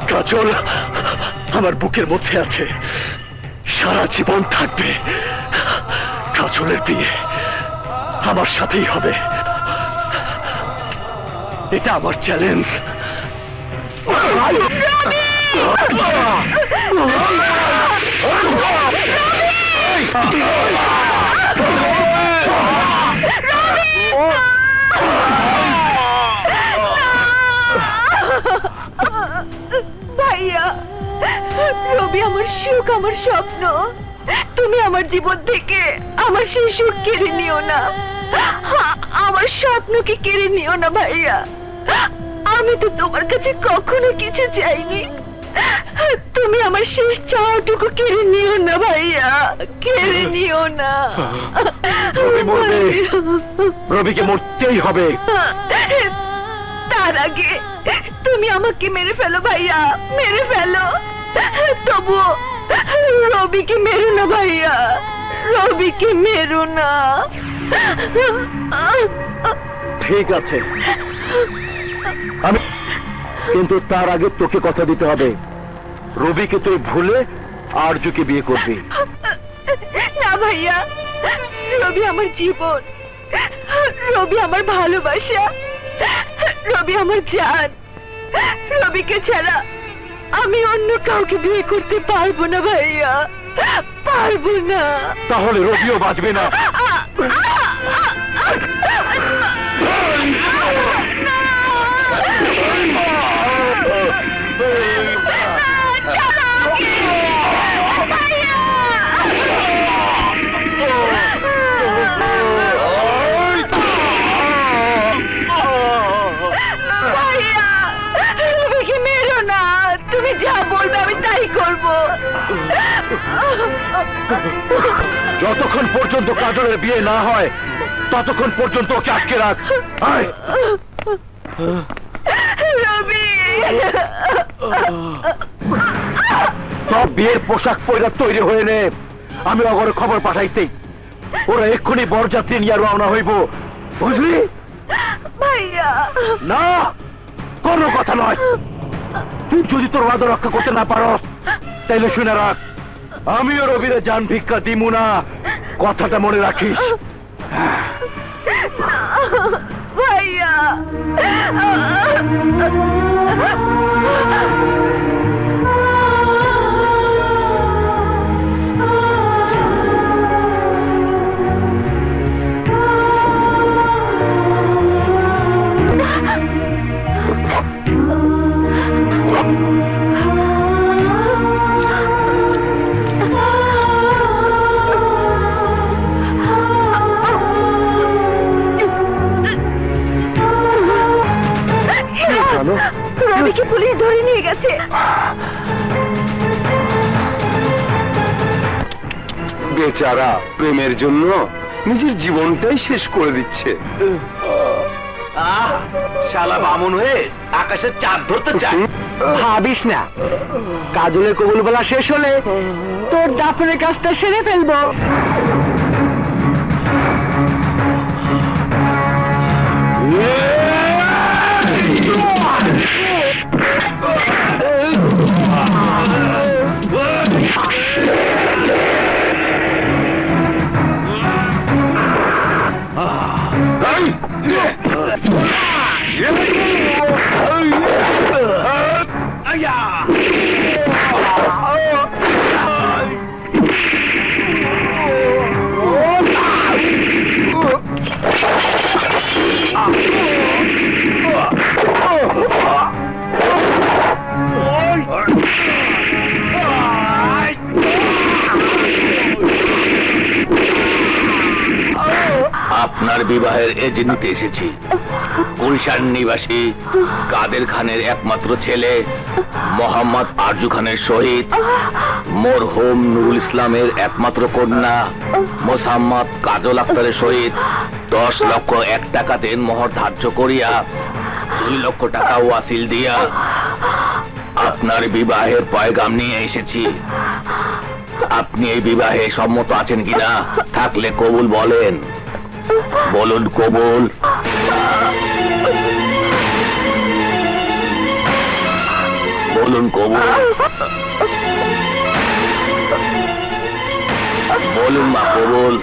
কাজল আমার বুকের মধ্যে আছে, সারা জীবন থাকবে। কাজলের বিয়ে আমার সাথেই হবে, এটা আমার চ্যালেঞ্জ। ভাইয়া, রবি আমার সুখ, আমার স্বপ্ন। তুমি আমার জীবন থেকে আমার সেই সুখ কেড়ে নিও না, আমার স্বপ্নকে কেড়ে নিও না ভাইয়া। আমি তো তোমার কাছে কখনো কিছু চাইনি, তুমি আমার শেষ চাওয়াটুকু কেড়ে নিও না ভাইয়া, কেড়ে নিও না। রবি মরবে, রবিকে মরতেই হবে। তার আগে তুমি আমাকে মেরে ফেলো ভাইয়া, মেরে ফেলো। তবু রবিকে মেরো না ভাইয়া, রবিকে মেরো না। ঠিক আছে, আমি কিন্তু তার আগে তোকে কথা দিতে হবে, রবিকে তুই ভুলে আরজুকে বিয়ে করবি। না ভাইয়া, রবি আমার জীবন, রবি আমার ভালোবাসা, রবি আমার জান। রবিকে ছাড়া আমি অন্য কাউকে বিয়ে করতে পারবো না ভাইয়া, পারবো না। তাহলে রবিও বাঁচবে না। তুমি যা বলবে আমি তাই করবো। যতক্ষণ পর্যন্ত কাজলের বিয়ে না হয় ততক্ষণ পর্যন্ত ওকে আটকে রাখ। আয়। রবি সব বিয়ের পোশাক পরে তৈরি হয়ে নে, আমি অগরে খবর পাঠাইছি। ওরা এক্ষুনি বরযাত্রী নিয়ে রওনা হইব, বুঝলি? ভাইয়া না, কোনো কথা নয়। তুই যদি তোর ওয়াদা রক্ষা করতে না পারস তাইলে শুনে রাখ, আমিও রবিরে জান ভিক্ষা দিমু না, কথাটা মনে রাখিস। ভাইয়া রবিকে পুলিশ ধরে নিয়ে গেছে। বেচারা প্রেমের জন্য নিজের জীবনটাই শেষ করে দিচ্ছে। শালা বামন হয়ে আকাশের চাঁদ ধরতে চায়। ভাবিস না, কাজলের কবুল বলা শেষ হলে তোর দাফনের কাজটা সেরে ফেলবো। আপনার বিবাহের এজে নিতে এসেছি। গুলশান নিবাসী কাদের খানের একমাত্র ছেলে মোহাম্মদ আরজু খানের সহিত মরহুম নুরুল ইসলামের একমাত্র কন্যা মোসাম্মদ কাজল আক্তারের সহিত 10 লক্ষ 1 টাকা দেনমোহর ধার্য করিয়া 2 লক্ষ টাকা ওয়াসিল দিয়া আপনার বিবাহের পয়গাম নিয়ে এসেছি। আপনি এই বিবাহে সম্মত আছেন কিনা? থাকলে কবুল বলেন, বলুন কবুল। বলুন কবুল, বলুন মা কবুল।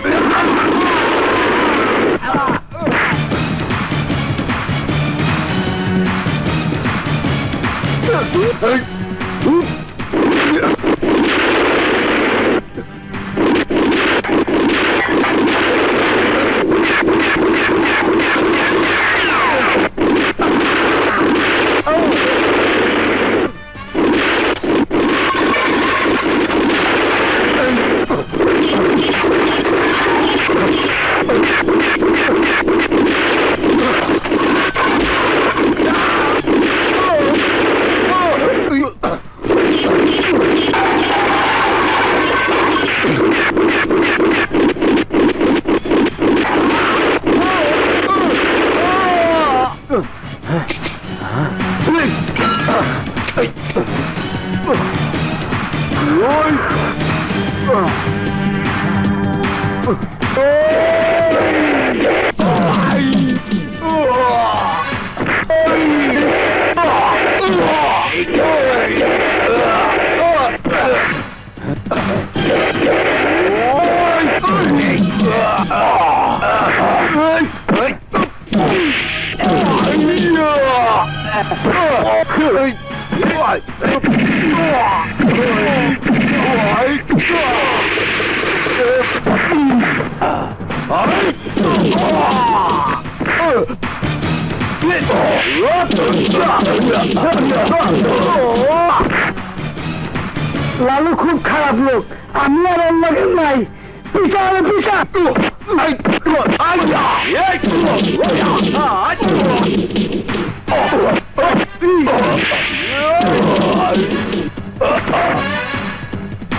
লালু খুব খারাপ লোক, আমি আর ওর লগে নাই। পিছা হবে পিছা।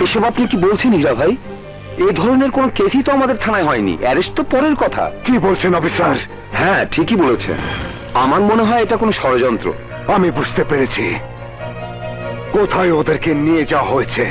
এসব আপনি কি বলছেন হীরা ভাই? এই ধরনের কোনো কেসই তো আমাদের থানায় হয়নি, অ্যারেস্ট তো পরের কথা। কি বলছেন অফিসার? হ্যাঁ, ঠিকই বলেছেন। আমার মনে হয় এটা কোনো ষড়যন্ত্র। আমি বুঝতে পেরেছি কোথায় ওদেরকে নিয়ে যাওয়া হয়েছে।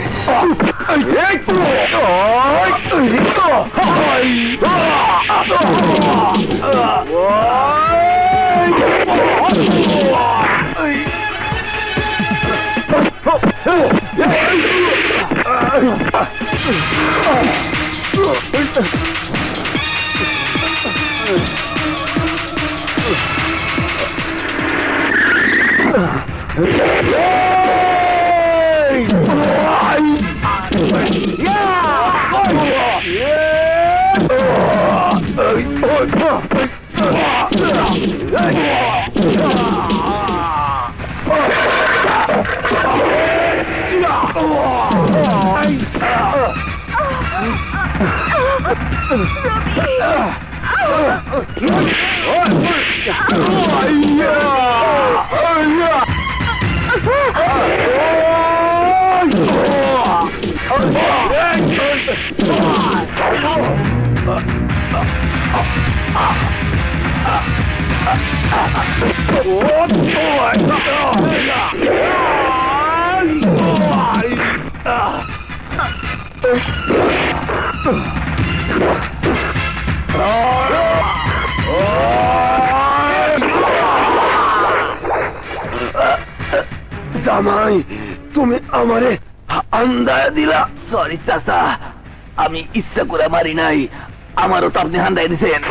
জামাই, তুমি আমারে আন্দায় দিলা। সরি চাচা, আমি ইচ্ছা করে মারি নাই, আমারও তো আপনি হান্দায় দিছেন।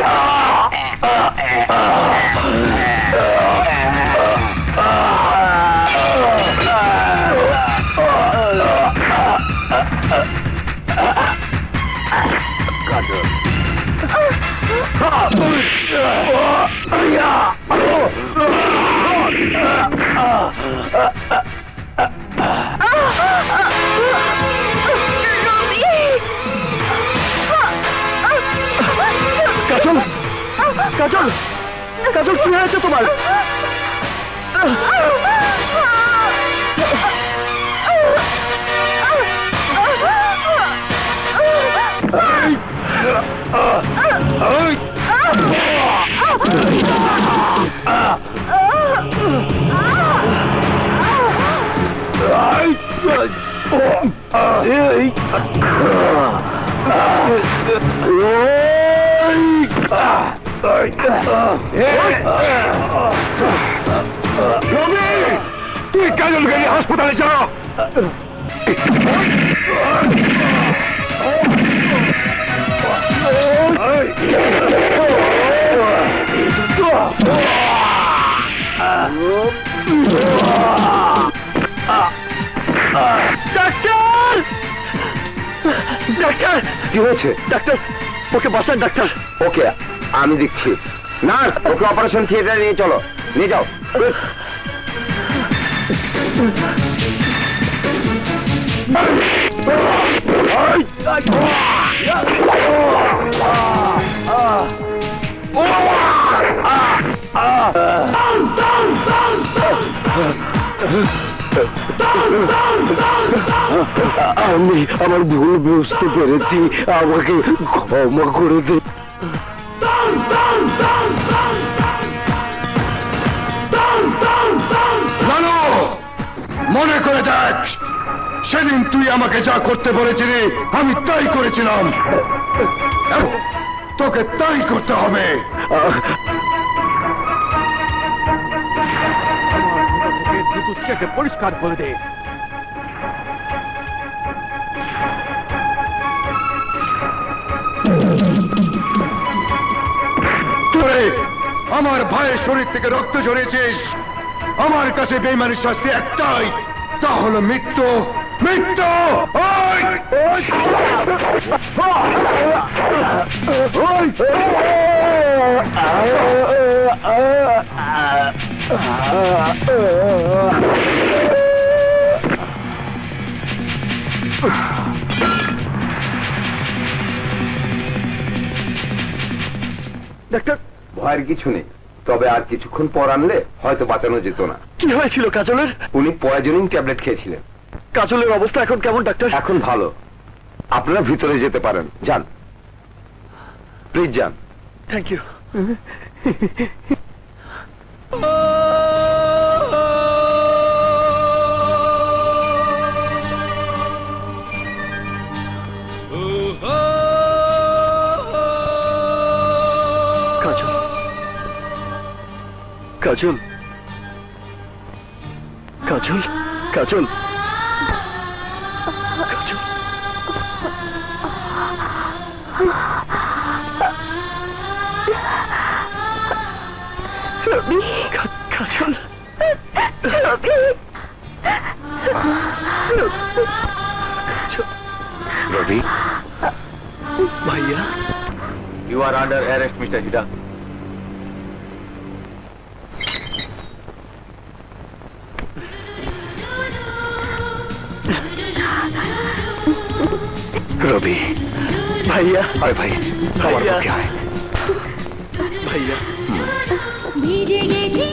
কাজল, কাজল, কাজল, কি হয়েছে তোমার? তুই কাজলকে নিয়ে হাসপাতালে যাও। ডাক্তার, ডাক্তার, কি হয়েছে? ডাক্তার, ওকে বাঁচান ডাক্তার। ওকে, আমি দেখছি। নার্স, ওকে অপারেশন থিয়েটারে নিয়ে চলো, নিয়ে যাও। আমি আমার ভুল বুঝতে পেরেছি, আমাকে ক্ষমা করে দে। মনে করে দেখ, সেদিন তুই আমাকে যা করতে বলেছিলি আমি তাই করেছিলাম, তোকে তাই করতে হবে। পরিষ্কার করে দে। তোরে আমার ভাইয়ের শরীর থেকে রক্ত ঝরিয়েছিস, আমার কাছে বেঈমানের শাস্তি একটাই, তা হলো মৃত্যু। মৃত্যু। ডাক্তার, ভয়ের কিছু নেই, তবে আর কিছুক্ষণ পর আনলে হয়তো বাঁচানো যেত না। কি হয়েছিল কাজলের? উনি পয়জনিং ট্যাবলেট খেয়েছিলেন, কাজলের অবস্থা এখন কেমন ডাক্তার? এখন ভালো, আপনারা ভিতরে যেতে পারেন, যান প্লিজ যান। Thank you. কাজল, কাজল, কাজল, কাজল, কাজল। রবি, কাজল, রবি, রবি, ভাইয়া, you are under arrest mister Hira. Robi, ভাইয়া, আরে ভাই, আমার ভাইয়া। পক্ষে আয়। ভাইয়া, ভিজে গেছি